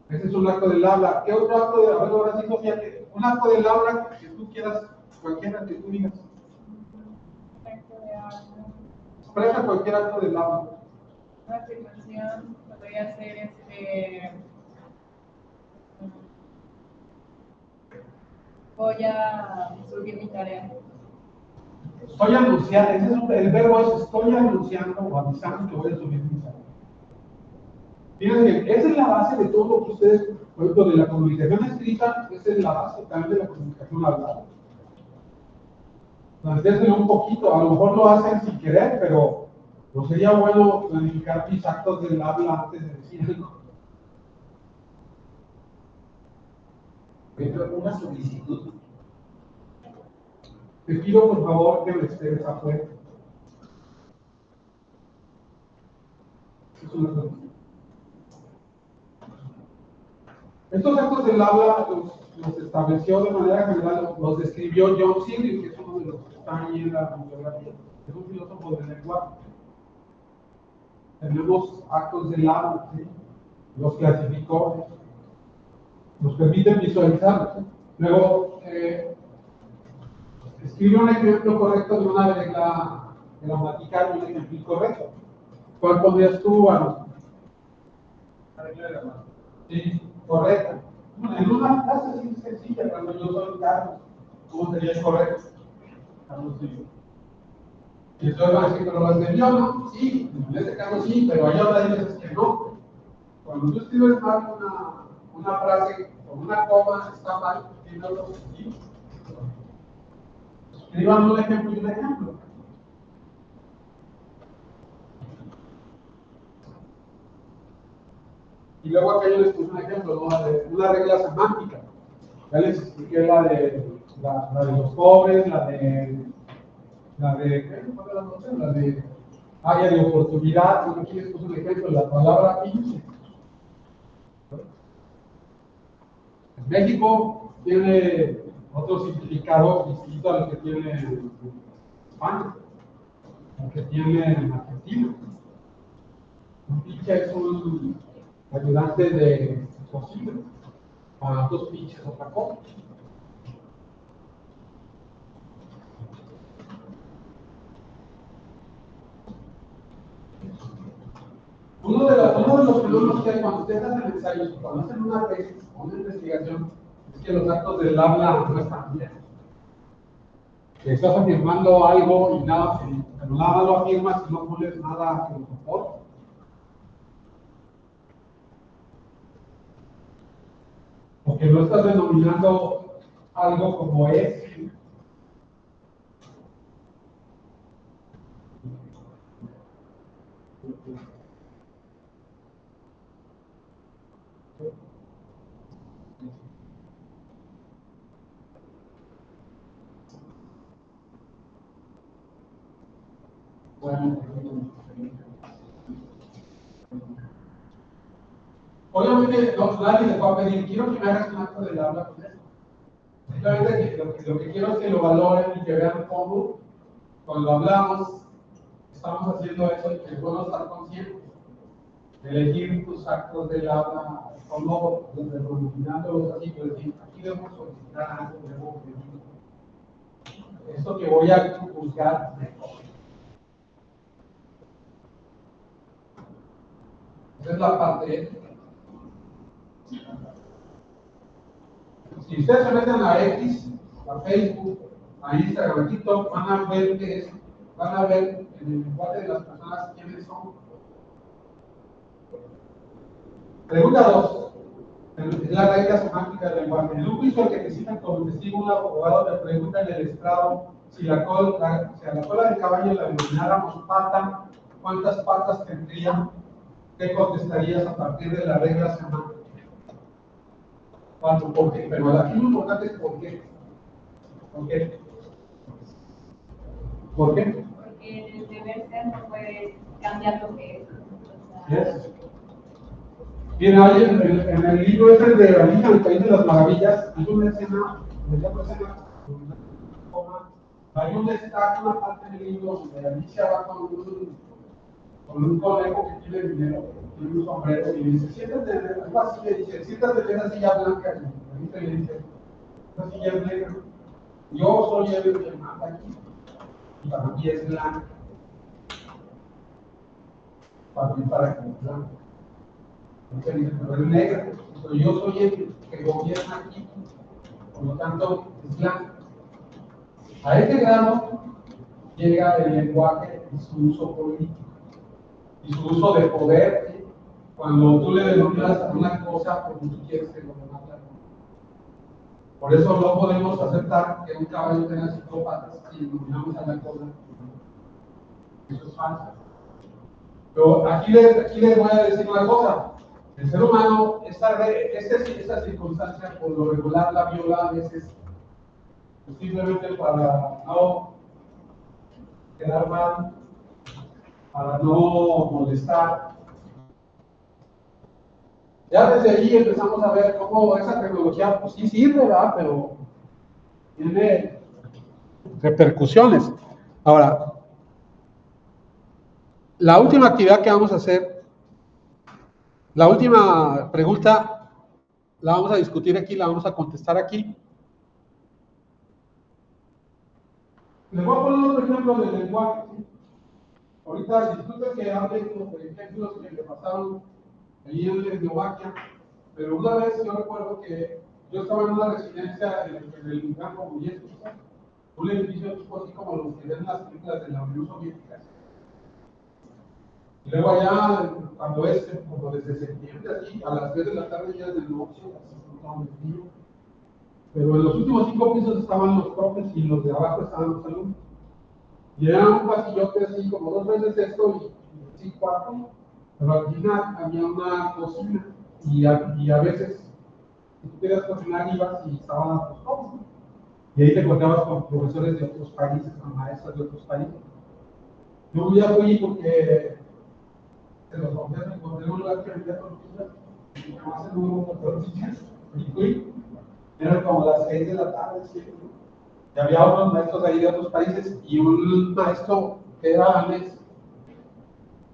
Ese es un acto del habla. ¿Qué otro acto del habla? Ahora sí, Sofía, un acto del habla que tú quieras, cualquiera que tú digas. Expresa cualquier acto del habla. Una afirmación podría ser voy a subir mi tarea. Estoy anunciando, el verbo es estoy anunciando o avisando que voy a subir mi tarea. Fíjense, esa es la base de todo lo que ustedes, por ejemplo, de la comunicación escrita, esa es la base también de la comunicación hablada. Entonces, déjenlo un poquito, a lo mejor lo hacen sin querer, pero no sería bueno planificar mis actos del habla antes de decir algo. Una solicitud. Te pido por favor que me esperes afuera. Es una solicitud. Estos actos del habla los estableció de manera general, los describió John Seeley, que es uno de los que están ahí en la bibliografía, es un filósofo del lenguaje. Tenemos actos del habla, ¿sí? Los clasificó, nos permiten visualizar. ¿Sí? Luego, escribe un ejemplo correcto de una regla gramatical, un ejemplo incorrecto. ¿Cuál pondrías tú, Aaron? La regla de la mano. Sí, correcta. En una frase así sencilla, cuando yo soy Carlos, ¿cómo sería correcto? Carlos sí. Y entonces van a decir, pero lo entendió, ¿no? Sí, en este caso sí, pero hay otras veces que no. Cuando tú escribes mal una frase con una coma, está mal, tiene otro sentido. Escriban un ejemplo y un ejemplo. Y luego acá yo les puse un ejemplo, ¿no? De una regla semántica. Ya les expliqué la de los pobres, la de área de oportunidad. Aquí les puse un ejemplo, la palabra pinche. En México tiene otro significado distinto al que tiene en España, al que tiene en Argentina. Un pinche es un ayudante de cocina, para dos pinches otra cosa. Uno de los fenómenos que hay cuando ustedes hacen ensayos, cuando hacen una tesis o una investigación, es que los actos del habla no están bien. Que estás afirmando algo y nada, pero nada más lo afirmas y no pones nada que lo soporte. Porque no estás denominando algo como es. Bueno, Obviamente nadie les va a pedir, quiero que me hagas un acto del habla con eso. Simplemente lo que quiero es que lo valoren y que vean cómo, cuando hablamos, estamos haciendo eso y que es bueno estar conscientes. Elegir tus actos del habla, como denominándolos así, pues decir, aquí debemos solicitar algo, debemos pedir. Esto que voy a juzgar mejor. Esa es la parte ética. Si ustedes se meten a X, a Facebook, a Instagram, a TikTok, van a ver qué es, van a ver en el lenguaje de las personas quiénes son. Pregunta 2. Es la regla semántica del lenguaje. En un juicio que te citan como testigo, un abogado le pregunta en el estrado si a la cola del caballo la denomináramos pata, ¿cuántas patas tendría? ¿Qué contestarías a partir de la regla semántica? ¿Cuánto? ¿Por qué? Pero aquí lo importante es por qué. ¿Por qué? ¿Por qué? Porque el deber ser no puede cambiar lo que es. Yes. Bien, ahí en el libro ese de Alicia en el País de las Maravillas, hay una escena, hay un destaque, una parte del libro donde Alicia va con un conejo que tiene dinero, tiene un sombrero y le dice, siéntate, algo así le dice, siéntate en esa silla blanca, y Alicia le dice, esa silla es negra, yo soy el que manda aquí, y para mí es blanca, para que es blanca. Entonces dice, pero es negra, pero yo soy el que gobierna aquí, por lo tanto es blanco. A este grado llega el lenguaje y su uso político y su uso de poder, ¿sí? Cuando tú le denominas a una cosa porque tú quieres que lo demás la hagan. Por eso no podemos aceptar que un caballo tenga 5 patas y denominamos a la cosa. Eso es falso. Pero aquí les voy a decir una cosa. El ser humano, esta circunstancia, por lo regular, la viola a veces, simplemente para no quedar mal, para no molestar. Ya desde ahí empezamos a ver cómo esa tecnología, pues sí sirve, ¿verdad? Pero tiene repercusiones. Ahora, la última actividad que vamos a hacer, la última pregunta, la vamos a discutir aquí, la vamos a contestar aquí. Les voy a poner otro ejemplo del lenguaje. Ahorita disculpen que hable de ejemplos que le pasaron allí en Eslovaquia, pero una vez yo recuerdo que yo estaba en una residencia en el Gran Comunista, un edificio tipo así como los que ven en las películas de la Unión Soviética. Y luego allá, cuando es como desde septiembre, así, a las 3 de la tarde ya es de noche, así estaba el frío. Pero en los últimos 5 pisos estaban los profes y los de abajo estaban los alumnos. Y era un pasillote así como 2 veces esto y así 4, pero al final había una cocina y a veces, si tú querías cocinar, ibas y estaban los profes. Y ahí te encontrabas con profesores de otros países, con maestros de otros países. Yo ya fui porque, te lo confieso, encontré un lugar que vendía tortillas, y nomás en un tortillas, y fui. Eran como las 6 de la tarde, ¿sí? Y había otros maestros ahí de otros países, y un maestro que era danés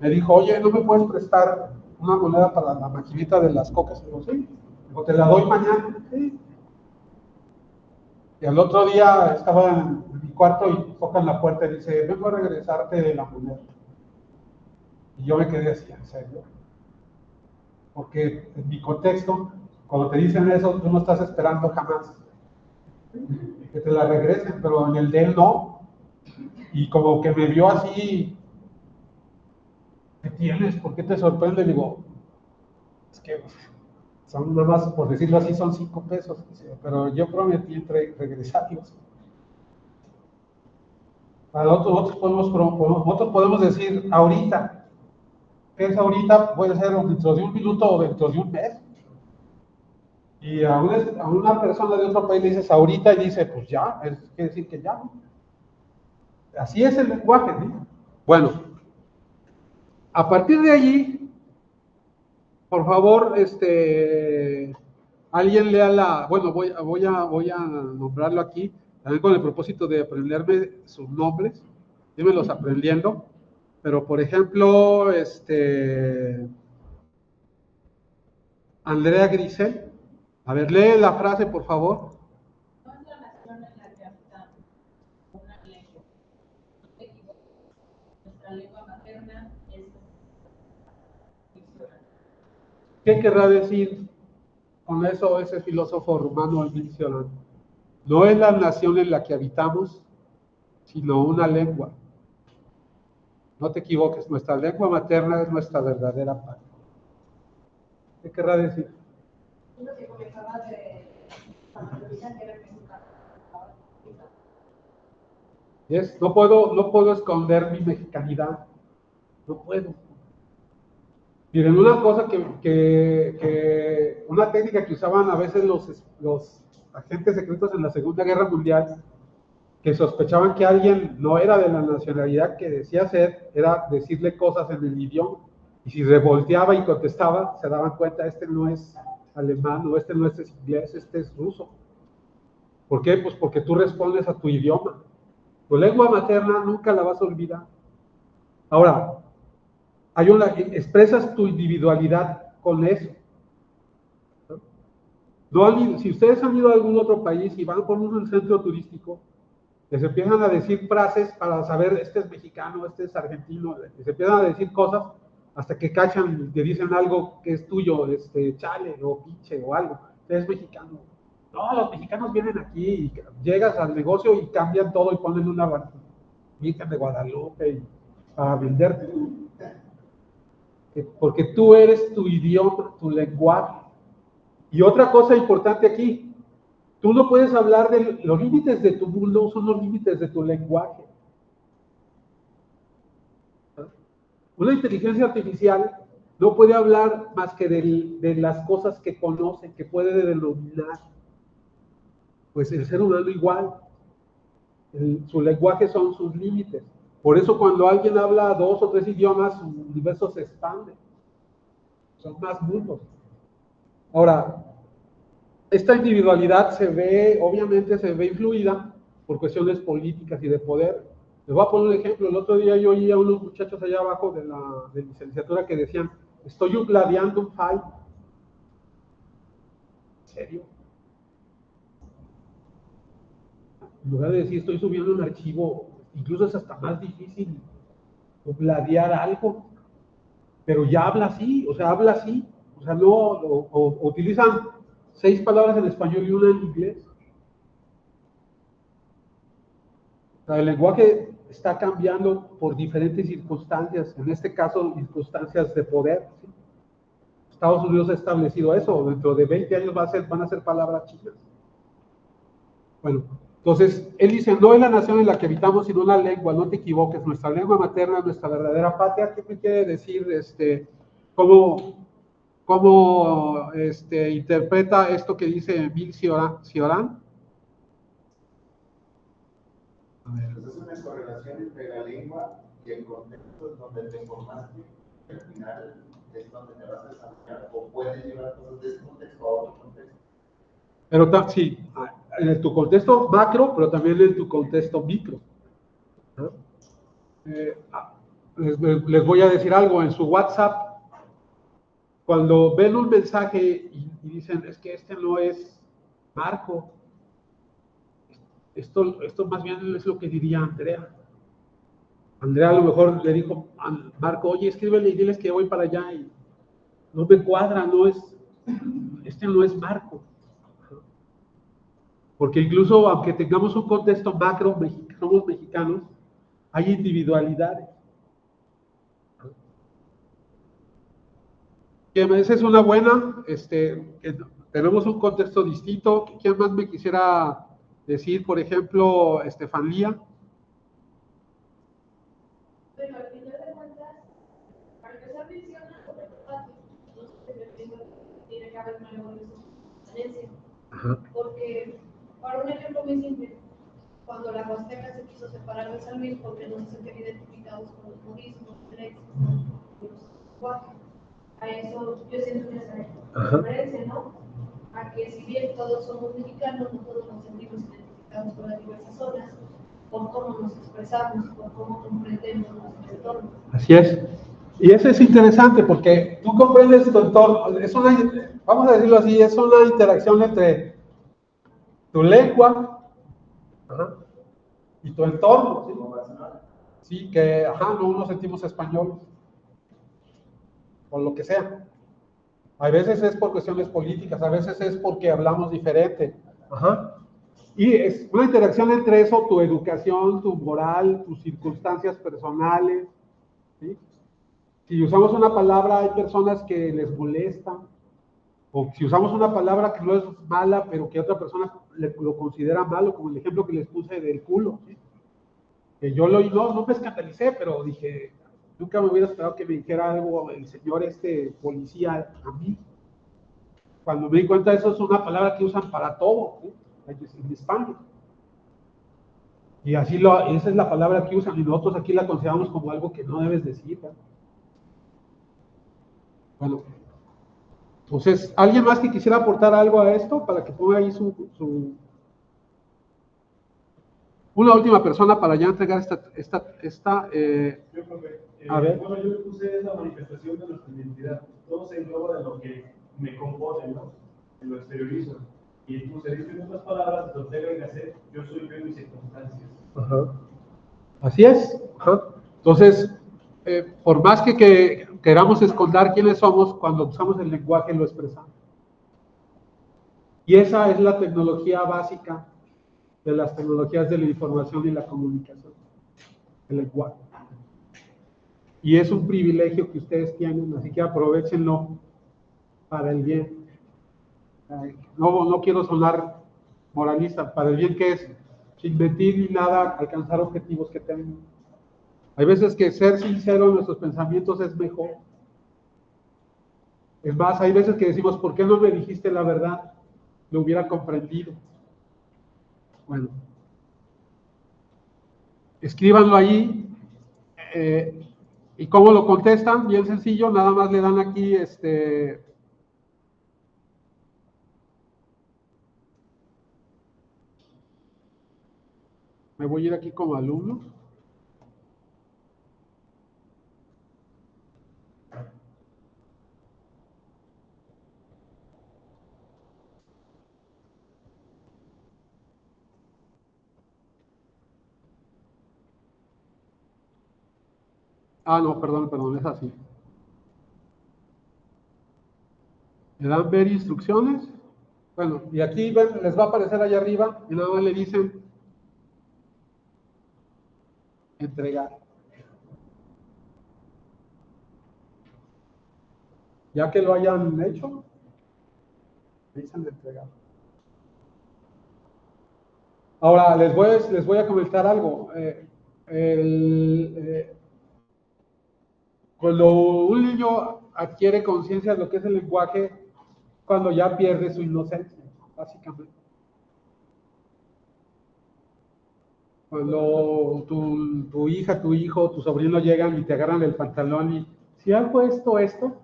me dijo, oye, ¿no me puedes prestar una moneda para la maquinita de las cocas? Y digo, sí. Digo, te la doy mañana. Sí. Y al otro día estaba en mi cuarto y tocan la puerta y dice, vengo a regresarte la moneda. Y yo me quedé así, ¿en serio? Porque en mi contexto, cuando te dicen eso, tú no estás esperando jamás que te la regresen, pero en el de él no. Y como que me vio así, ¿qué tienes? ¿Por qué te sorprende? Digo, es que son nada más, por decirlo así, son 5 pesos. Pero yo prometí regresarlos. Para nosotros podemos decir ahorita. ¿Qué es ahorita? Puede ser dentro de un minuto o dentro de un mes. Y a una persona de otro país le dices ahorita y dice, pues ya, quiere decir que ya. Así es el lenguaje, ¿sí? Bueno, a partir de allí, Por favor, alguien lea bueno, voy a nombrarlo aquí, también con el propósito de aprenderme sus nombres, yo me los aprendiendo, pero por ejemplo, Andrea Grisel, a ver, lee la frase, por favor. No es la nación en la que habitamos una lengua. No te equivoques. Nuestra lengua materna es ficcional. ¿Qué querrá decir con eso ese filósofo rumano el diccionario? No es la nación en la que habitamos, sino una lengua. No te equivoques, nuestra lengua materna es nuestra verdadera patria. ¿Qué querrá decir? Lo que comentaba de la mayoría que era mexicana. ¿Yes? No puedo esconder mi mexicanidad. No puedo. Miren, una cosa una técnica que usaban a veces los agentes secretos en la Segunda Guerra Mundial, que sospechaban que alguien no era de la nacionalidad que decía ser, era decirle cosas en el idioma. Y si revolteaba y contestaba, se daban cuenta, este no es alemán, o este no es inglés, este es ruso. ¿Por qué? Pues porque tú respondes a tu idioma. Tu lengua materna nunca la vas a olvidar. Ahora, expresas tu individualidad con eso. Si ustedes han ido a algún otro país y van por un centro turístico, les empiezan a decir frases para saber, este es mexicano, este es argentino, les empiezan a decir cosas hasta que cachan, te dicen algo que es tuyo, chale o pinche o algo, es mexicano. No, los mexicanos vienen aquí y llegas al negocio y cambian todo y ponen una Virgen de Guadalupe para venderte. Porque tú eres tu idioma, tu lenguaje. Y otra cosa importante aquí, tú no puedes hablar de los límites de tu mundo, son los límites de tu lenguaje. Una inteligencia artificial no puede hablar más que de las cosas que conoce, que puede denominar. Pues el ser humano igual. Su lenguaje son sus límites. Por eso cuando alguien habla 2 o 3 idiomas, su universo se expande. Son más mundos. Ahora, esta individualidad obviamente se ve influida por cuestiones políticas y de poder. Les voy a poner un ejemplo. El otro día yo oí a unos muchachos allá abajo de licenciatura que decían, estoy upgradeando un file. ¿En serio? En lugar de decir, estoy subiendo un archivo, incluso es hasta más difícil upgradear algo. Pero ya habla así, habla así. O sea, no, utilizan 6 palabras en español y una en inglés. O sea, el lenguaje está cambiando por diferentes circunstancias, en este caso, circunstancias de poder. ¿Sí? Estados Unidos ha establecido eso, dentro de 20 años van a ser palabras chinas. Bueno, entonces, él dice, no es la nación en la que habitamos, sino una lengua, no te equivoques, nuestra lengua materna es nuestra verdadera patria. ¿Qué me quiere decir? ¿Cómo interpreta esto que dice Emil Cioran? Entonces es una correlación entre la lengua y el contexto donde te formaste, que al final es donde te vas a desarrollar, o puedes llevar cosas de ese contexto a otro contexto. Pero sí, en tu contexto macro, pero también en tu contexto micro. ¿No? Les voy a decir algo, en su WhatsApp, cuando ven un mensaje y dicen, es que este no es Marco, esto más bien es lo que diría Andrea. Andrea a lo mejor le dijo a Marco, oye, escríbele y diles que voy para allá y no me cuadra, este no es Marco. Porque incluso aunque tengamos un contexto macro, somos mexicanos, hay individualidades. Esa es una buena, tenemos un contexto distinto. ¿Quién más me quisiera decir? Por ejemplo, Estefanía. Pero al final de cuentas, para empezar menciona sobre el patio, tiene que haber una evolución, porque, para un ejemplo muy simple, cuando la Huasteca se quiso separar de San Luis porque no se sentían identificados con los modismos, léxicos, los lenguajes, a eso yo siento que se Ajá. referencia, ¿no? A que si bien todos somos mexicanos, no todos nos sentimos identificados con las diversas zonas, por cómo nos expresamos, por cómo comprendemos nuestro entorno. Así es. Y eso es interesante porque tú comprendes tu entorno, es una, vamos a decirlo así, es una interacción entre tu lengua, ajá, y tu entorno, ¿sí? Sí, que, ajá, no nos sentimos español, o lo que sea. A veces es por cuestiones políticas, a veces es porque hablamos diferente, ajá. Y es una interacción entre eso, tu educación, tu moral, tus circunstancias personales, ¿sí? Si usamos una palabra, hay personas que les molesta, o si usamos una palabra que no es mala, pero que otra persona lo considera malo, como el ejemplo que les puse del culo, ¿sí? Que yo no me escandalicé, pero dije, nunca me hubiera esperado que me dijera algo el señor policía a mí. Cuando me di cuenta, eso es una palabra que usan para todo, ¿sí? En España. Y así esa es la palabra que usan, y nosotros aquí la consideramos como algo que no debes decir, ¿no? Bueno, entonces, ¿alguien más que quisiera aportar algo a esto para que ponga ahí una última persona para ya entregar Yo creo que, a ver. bueno, yo puse esa manifestación de nuestra identidad. Todo se engloba de lo que me compone, ¿no? En lo exteriorizo. Y puse, dicho en otras palabras, lo tengo que hacer, yo soy yo en mis circunstancias. Ajá. Así es. Ajá. Entonces, por más que queramos esconder quiénes somos, cuando usamos el lenguaje lo expresamos. Y esa es la tecnología básica de las tecnologías de la información y la comunicación, el lenguaje. Y es un privilegio que ustedes tienen, así que aprovechenlo para el bien. No quiero sonar moralista, para el bien que es, sin mentir ni nada, alcanzar objetivos que tengan. Hay veces que ser sincero en nuestros pensamientos es mejor. Es más, hay veces que decimos, ¿por qué no me dijiste la verdad? Lo hubiera comprendido. Bueno, escríbanlo allí. ¿Y cómo lo contestan? Bien sencillo, nada más le dan aquí, me voy a ir aquí como alumno. Ah, no, perdón, es así. Le dan ver instrucciones. Bueno, y aquí les va a aparecer allá arriba y nada más le dicen entregar. Ya que lo hayan hecho, le dicen entregar. Ahora, les voy a comentar algo. Cuando un niño adquiere conciencia de lo que es el lenguaje, cuando ya pierde su inocencia, básicamente. Cuando tu hija, tu hijo, tu sobrino llegan y te agarran el pantalón y si hago esto,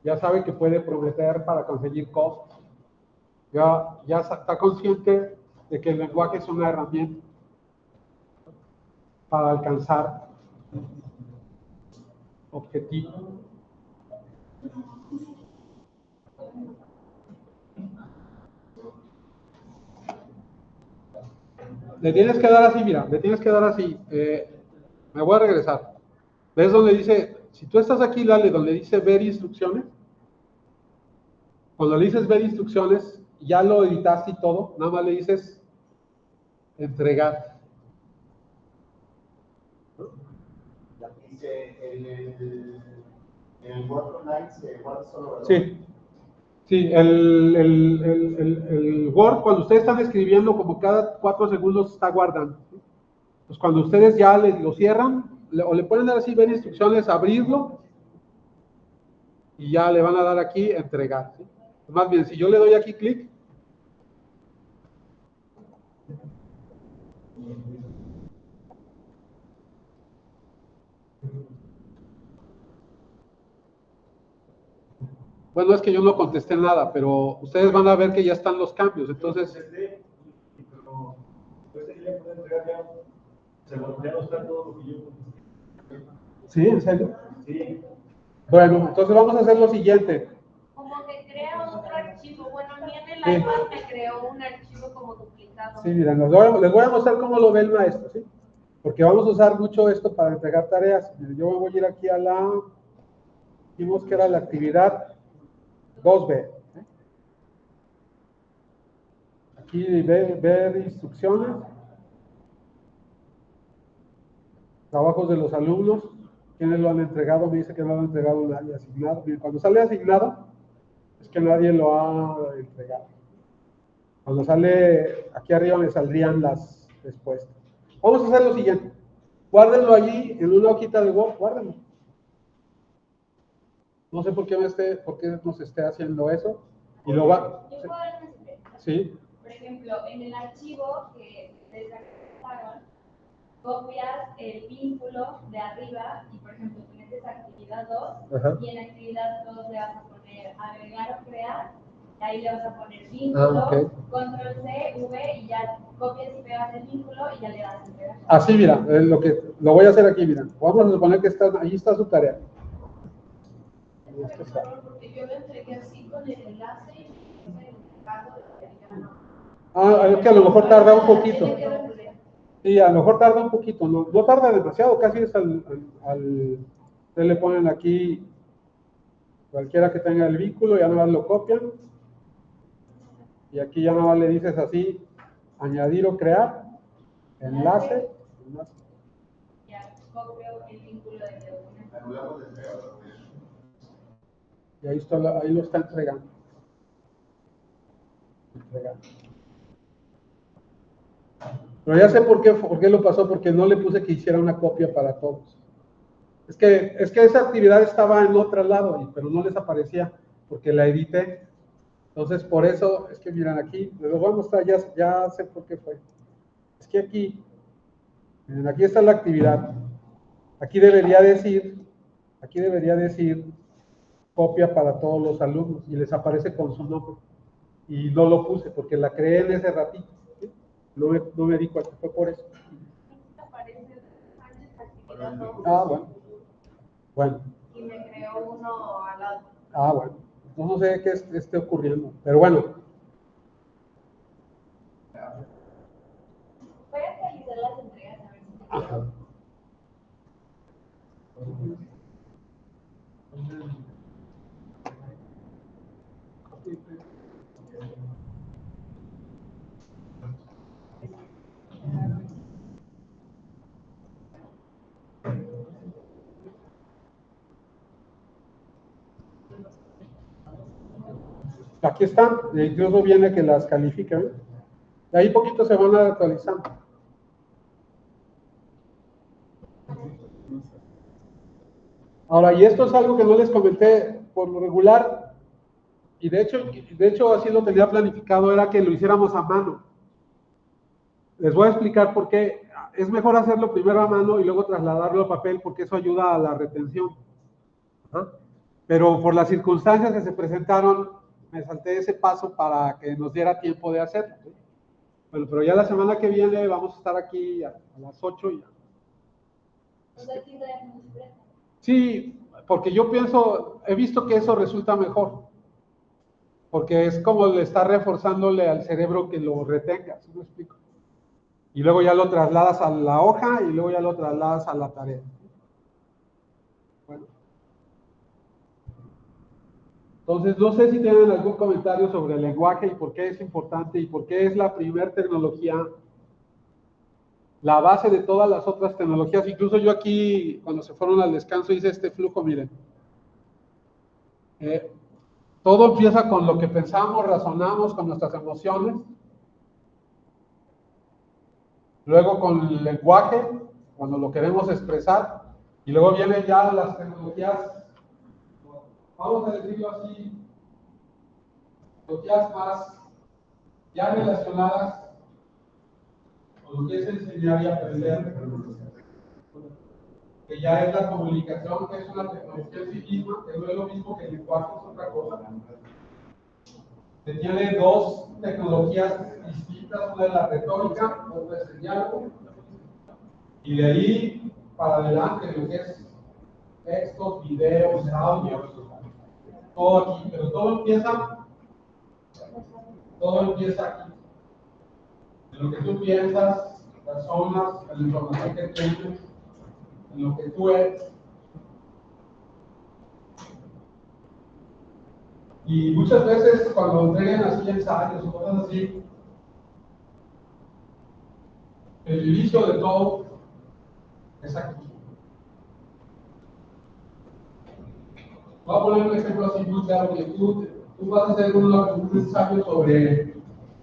ya sabe que puede progresar para conseguir cosas. Ya está consciente de que el lenguaje es una herramienta para alcanzar objetivos. Le tienes que dar así, mira, le tienes que dar así. Me voy a regresar. ¿Ves donde dice, si tú estás aquí, dale, donde dice ver instrucciones? Cuando le dices ver instrucciones, ya lo editaste y todo, nada más le dices entregar. Dice, el Word Online se guarda solo, ¿verdad? Sí. Sí, el Word, cuando ustedes están escribiendo, como cada 4 segundos está guardando. Pues cuando ustedes ya lo cierran, o le pueden dar así, ver instrucciones, abrirlo, y ya le van a dar aquí, entregar. ¿Sí? Más bien, si yo le doy aquí clic, Bueno, es que yo no contesté nada, pero ustedes van a ver que ya están los cambios, entonces... Pero ese día puede entregar ya, se volvió a mostrar todo lo que yo contesté. ¿Sí? ¿En serio? Sí. Bueno, entonces vamos a hacer lo siguiente. Como que crea otro archivo. Bueno, a mí en el Sí. iPad me creó un archivo como duplicado. Sí, miren, les voy a mostrar cómo lo ve el maestro, ¿sí? Porque vamos a usar mucho esto para entregar tareas. Miren, yo me voy a ir aquí a la... Dijimos que era la actividad 2B. ¿eh? Aquí ver instrucciones. Trabajos de los alumnos. ¿Quiénes lo han entregado? Me dice que no lo han entregado nadie asignado. Miren, cuando sale asignado, es que nadie lo ha entregado. Cuando sale, aquí arriba me saldrían las respuestas. Vamos a hacer lo siguiente. Guárdenlo allí en una hojita de Word, guárdenlo. No sé por qué nos esté haciendo eso. Y lo va. Yo puedo dar una sugerencia. Sí. Por ejemplo, en el archivo que descargaron, copias el vínculo de arriba y, por ejemplo, tú metes actividad 2 Ajá. y en actividad 2 le vas a poner agregar o crear, y ahí le vas a poner vínculo, ok. control C, V y ya copias y pegas el vínculo y ya le das a entregar. Así, mira, lo voy a hacer aquí, mira. Vamos a suponer que ahí está su tarea. Ahí está. Porque yo lo entregué así con el enlace y el cargo de ya no. Ah, es que a lo mejor tarda un poquito. Tiene que recurrir. Sí, a lo mejor tarda un poquito, no tarda demasiado, casi es ustedes le ponen aquí cualquiera que tenga el vínculo, ya nada más lo copian. Y aquí ya nada más le dices así, añadir o crear, enlace. Ya copio el vínculo de documento. Anulamos la entrega, pero Y ahí lo está entregando. Pero ya sé por qué lo pasó, porque no le puse que hiciera una copia para todos. Es que esa actividad estaba en otro lado, pero no les aparecía, porque la edité. Entonces, por eso, es que miren aquí, les lo voy a mostrar, ya sé por qué fue. Es que aquí, miren, aquí está la actividad. Aquí debería decir copia para todos los alumnos, y les aparece con su nombre. Y no lo puse, porque la creé en ese ratito. ¿sí? No me di cuenta, fue por eso. Aparece actividad 2 Ah, bueno. Bueno. y me creó uno al lado. Ah, bueno. No sé qué esté ocurriendo, pero bueno. Voy a actualizar las entregas a ver si te Ajá. Aquí están, incluso viene que las califican. De ahí poquito se van actualizando. Ahora, y esto es algo que no les comenté por lo regular, y de hecho así lo tenía planificado, era que lo hiciéramos a mano. Les voy a explicar por qué. Es mejor hacerlo primero a mano y luego trasladarlo a papel, porque eso ayuda a la retención. ¿Ah? Pero por las circunstancias que se presentaron, me salté ese paso para que nos diera tiempo de hacerlo. ¿sí? Bueno, pero ya la semana que viene vamos a estar aquí a las 8 y ya. Sí, porque yo he visto que eso resulta mejor, porque es como le está reforzándole al cerebro que lo retenga, ¿sí me explico? Y luego ya lo trasladas a la hoja y luego ya lo trasladas a la tarea. Bueno. Entonces, no sé si tienen algún comentario sobre el lenguaje y por qué es importante y por qué es la primer tecnología, la base de todas las otras tecnologías. Incluso yo aquí, cuando se fueron al descanso, hice este flujo, miren. Todo empieza con lo que pensamos, razonamos, con nuestras emociones. Luego con el lenguaje, cuando lo queremos expresar. Y luego vienen ya las tecnologías, vamos a decirlo así, tecnologías más ya relacionadas con lo que es enseñar y aprender, que ya es la comunicación, que es una tecnología en sí misma, que no es lo mismo que el lenguaje, es otra cosa. Que tiene dos tecnologías distintas, una es la retórica, otra es el diálogo. Y de ahí para adelante, lo que es textos, videos, audios, todo aquí, pero todo empieza aquí. En lo que tú piensas, personas, en la información que tienes, en lo que tú eres. Y muchas veces cuando entregan así ensayos o cosas así, el inicio de todo es aquí. Voy a poner un ejemplo así muy claro, que tú vas a hacer un ensayo sobre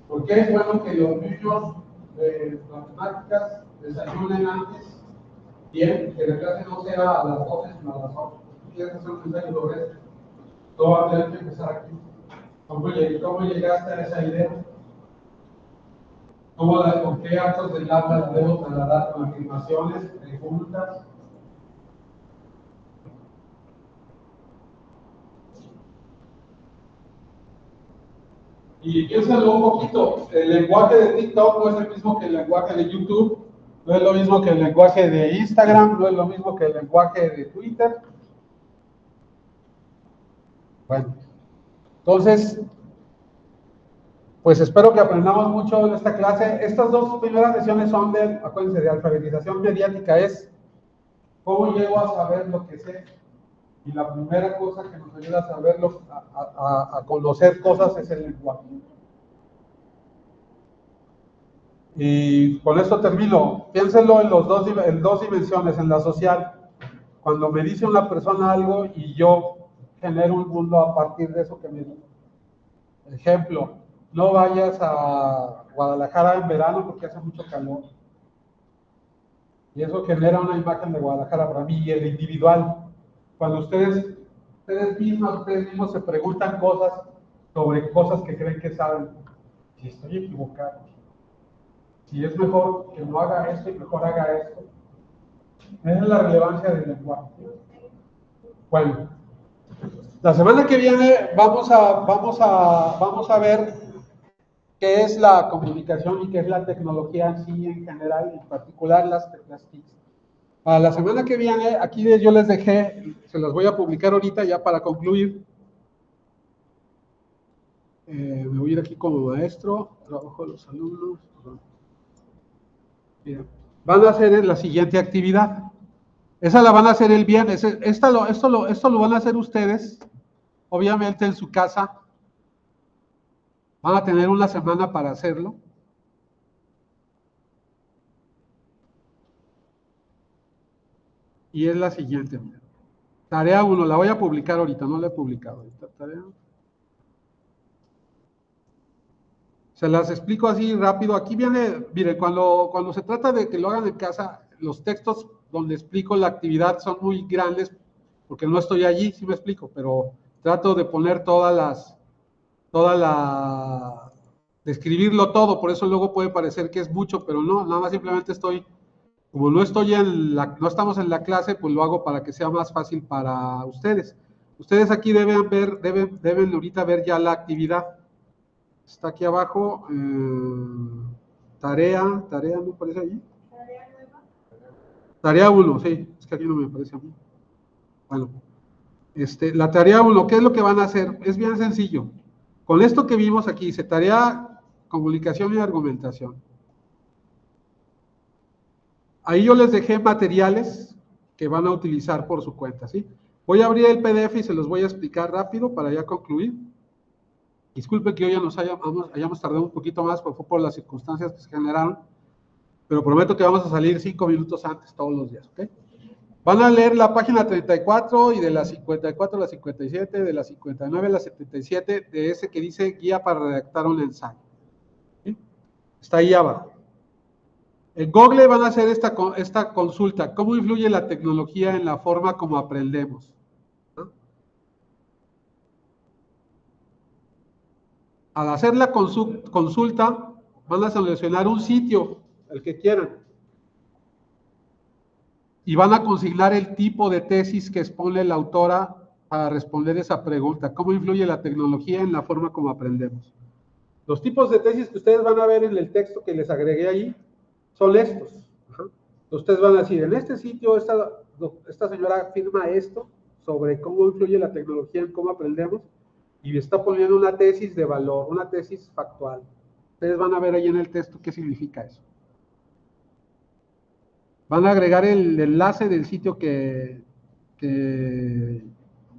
por qué es bueno que los niños de matemáticas desayunen antes, bien, que la clase no sea a las 12 sino a las 8. Si quieres hacer un ensayo sobre eso, todo va a tener que empezar aquí. ¿Cómo llegaste a esa idea? ¿Con qué actos del habla la debo trasladar con afirmaciones, preguntas? Y piénsalo un poquito, el lenguaje de TikTok no es el mismo que el lenguaje de YouTube, no es lo mismo que el lenguaje de Instagram, no es lo mismo que el lenguaje de Twitter. Bueno, entonces, pues espero que aprendamos mucho en esta clase. Estas dos primeras sesiones son acuérdense, de alfabetización mediática, es cómo llego a saber lo que sé. Y la primera cosa que nos ayuda a saberlo, a conocer cosas, es el lenguaje. Y con esto termino. Piénsenlo en dos dimensiones, en la social. Cuando me dice una persona algo y yo genero un mundo a partir de eso que me dice. Ejemplo, no vayas a Guadalajara en verano porque hace mucho calor. Y eso genera una imagen de Guadalajara para mí. Y el individual, cuando ustedes mismos se preguntan cosas sobre cosas que creen que saben. Si estoy equivocado, si es mejor que no haga esto y mejor haga esto. Esa es la relevancia del lenguaje. Bueno, la semana que viene vamos a ver qué es la comunicación y qué es la tecnología en sí en general, en particular las TICs. Para la semana que viene, aquí yo les dejé, se las voy a publicar ahorita ya para concluir. Me voy a ir aquí como maestro, trabajo de los alumnos. Mira, van a hacer la siguiente actividad. Esa la van a hacer el viernes. Esto lo van a hacer ustedes, obviamente en su casa. Van a tener una semana para hacerlo. Y es la siguiente. Mira. Tarea 1, la voy a publicar ahorita, no la he publicado ahorita. Tarea. Se las explico así rápido. Aquí viene, miren, cuando se trata de que lo hagan en casa, los textos donde explico la actividad son muy grandes, porque no estoy allí, sí me explico, pero trato de poner describirlo todo, por eso luego puede parecer que es mucho, pero no, nada más simplemente como no estamos en la clase, pues lo hago para que sea más fácil para ustedes. Ustedes aquí deben ahorita ver ya la actividad. Está aquí abajo, tarea, ¿me parece ahí? Tarea 1, sí, es que aquí no me aparece a mí. Bueno, la tarea 1, ¿qué es lo que van a hacer? Es bien sencillo. Con esto que vimos aquí, dice tarea, comunicación y argumentación. Ahí yo les dejé materiales que van a utilizar por su cuenta, ¿sí? Voy a abrir el PDF y se los voy a explicar rápido para ya concluir. Disculpe que hoy ya hayamos tardado un poquito más, pero fue por las circunstancias que se generaron, pero prometo que vamos a salir 5 minutos antes todos los días, ¿ok? Van a leer la página 34 y de la 54 a la 57, de la 59 a la 77, de ese que dice guía para redactar un ensayo. ¿Sí? Está ahí abajo. En Google van a hacer esta consulta. ¿Cómo influye la tecnología en la forma como aprendemos? ¿No? Al hacer la consulta, van a seleccionar un sitio, el que quieran. y van a consignar el tipo de tesis que expone la autora para responder esa pregunta. ¿Cómo influye la tecnología en la forma como aprendemos? Los tipos de tesis que ustedes van a ver en el texto que les agregué ahí son estos. Ustedes van a decir, en este sitio esta señora afirma esto sobre cómo influye la tecnología en cómo aprendemos y está poniendo una tesis de valor, una tesis factual. Ustedes van a ver ahí en el texto qué significa eso. Van a agregar el enlace del sitio que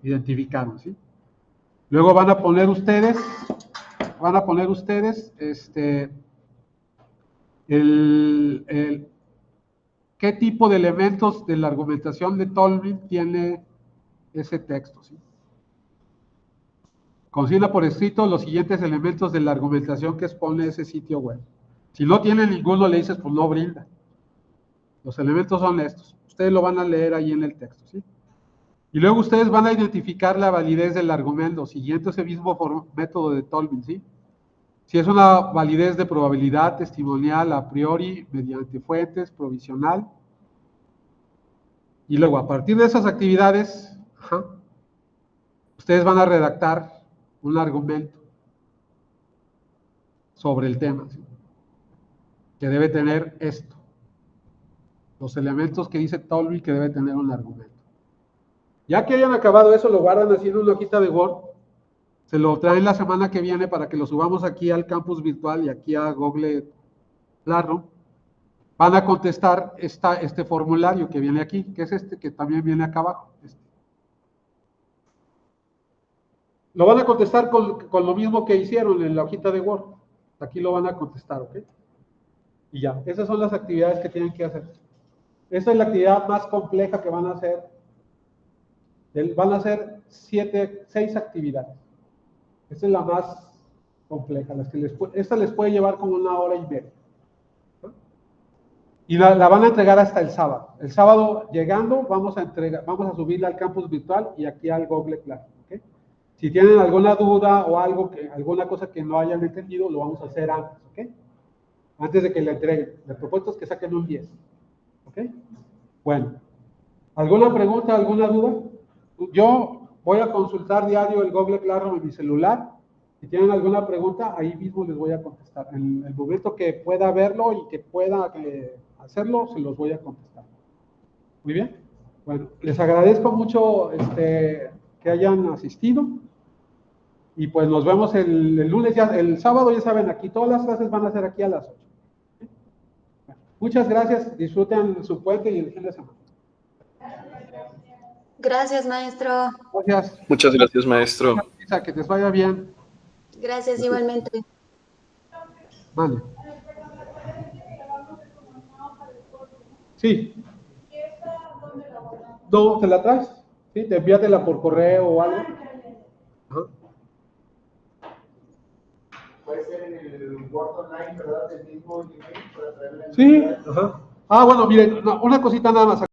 identificaron, ¿sí? Luego van a poner ustedes qué tipo de elementos de la argumentación de Tolvin tiene ese texto, ¿sí? Consigna por escrito los siguientes elementos de la argumentación que expone ese sitio web. Si no tiene ninguno, le dices, pues no brinda. Los elementos son estos. Ustedes lo van a leer ahí en el texto, ¿sí? Y luego ustedes van a identificar la validez del argumento, siguiendo ese mismo método de Tolvin, ¿sí? Si es una validez de probabilidad, testimonial, a priori, mediante fuentes, provisional. Y luego, a partir de esas actividades, ustedes van a redactar un argumento sobre el tema, ¿sí? Que debe tener esto. Los elementos que dice Tolvin que debe tener un argumento. Ya que hayan acabado eso, lo guardan así en una hojita de Word, se lo traen la semana que viene para que lo subamos aquí al campus virtual y aquí a Google Classroom. Van a contestar este formulario que viene aquí, que es este que también viene acá abajo. Lo van a contestar con lo mismo que hicieron en la hojita de Word. Aquí lo van a contestar, ¿ok? Y ya, esas son las actividades que tienen que hacer. Esta es la actividad más compleja que van a hacer. Van a hacer 6 actividades. Esta es la más compleja. Esta les puede llevar como 1 hora y media. ¿No? Y la van a entregar hasta el sábado. El sábado llegando vamos a subirla al campus virtual y aquí al Google Classroom. ¿Okay? Si tienen alguna duda o alguna cosa que no hayan entendido, lo vamos a hacer antes. ¿Okay? Antes de que la entreguen. La propuesta es que saquen un 10. ¿Ok? Bueno. ¿Alguna pregunta, alguna duda? Yo voy a consultar diario el Google Classroom en mi celular. Si tienen alguna pregunta, ahí mismo les voy a contestar. En el momento que pueda verlo y que pueda hacerlo, se los voy a contestar. Muy bien. Bueno, les agradezco mucho que hayan asistido. Y pues nos vemos el lunes, el sábado, ya saben, aquí todas las clases van a ser aquí a las 8. Muchas gracias. Disfruten su puente y el fin de semana. Gracias, maestro. Gracias. Muchas gracias, maestro. Que les vaya bien. Gracias igualmente. Vale. Sí. No, ¿te la traes? Sí, te envíatela por correo o algo. Ajá. Puede ser en el Word Online, ¿verdad? El mismo email para traerla. Sí, ajá. Ah, bueno, miren, una cosita nada más.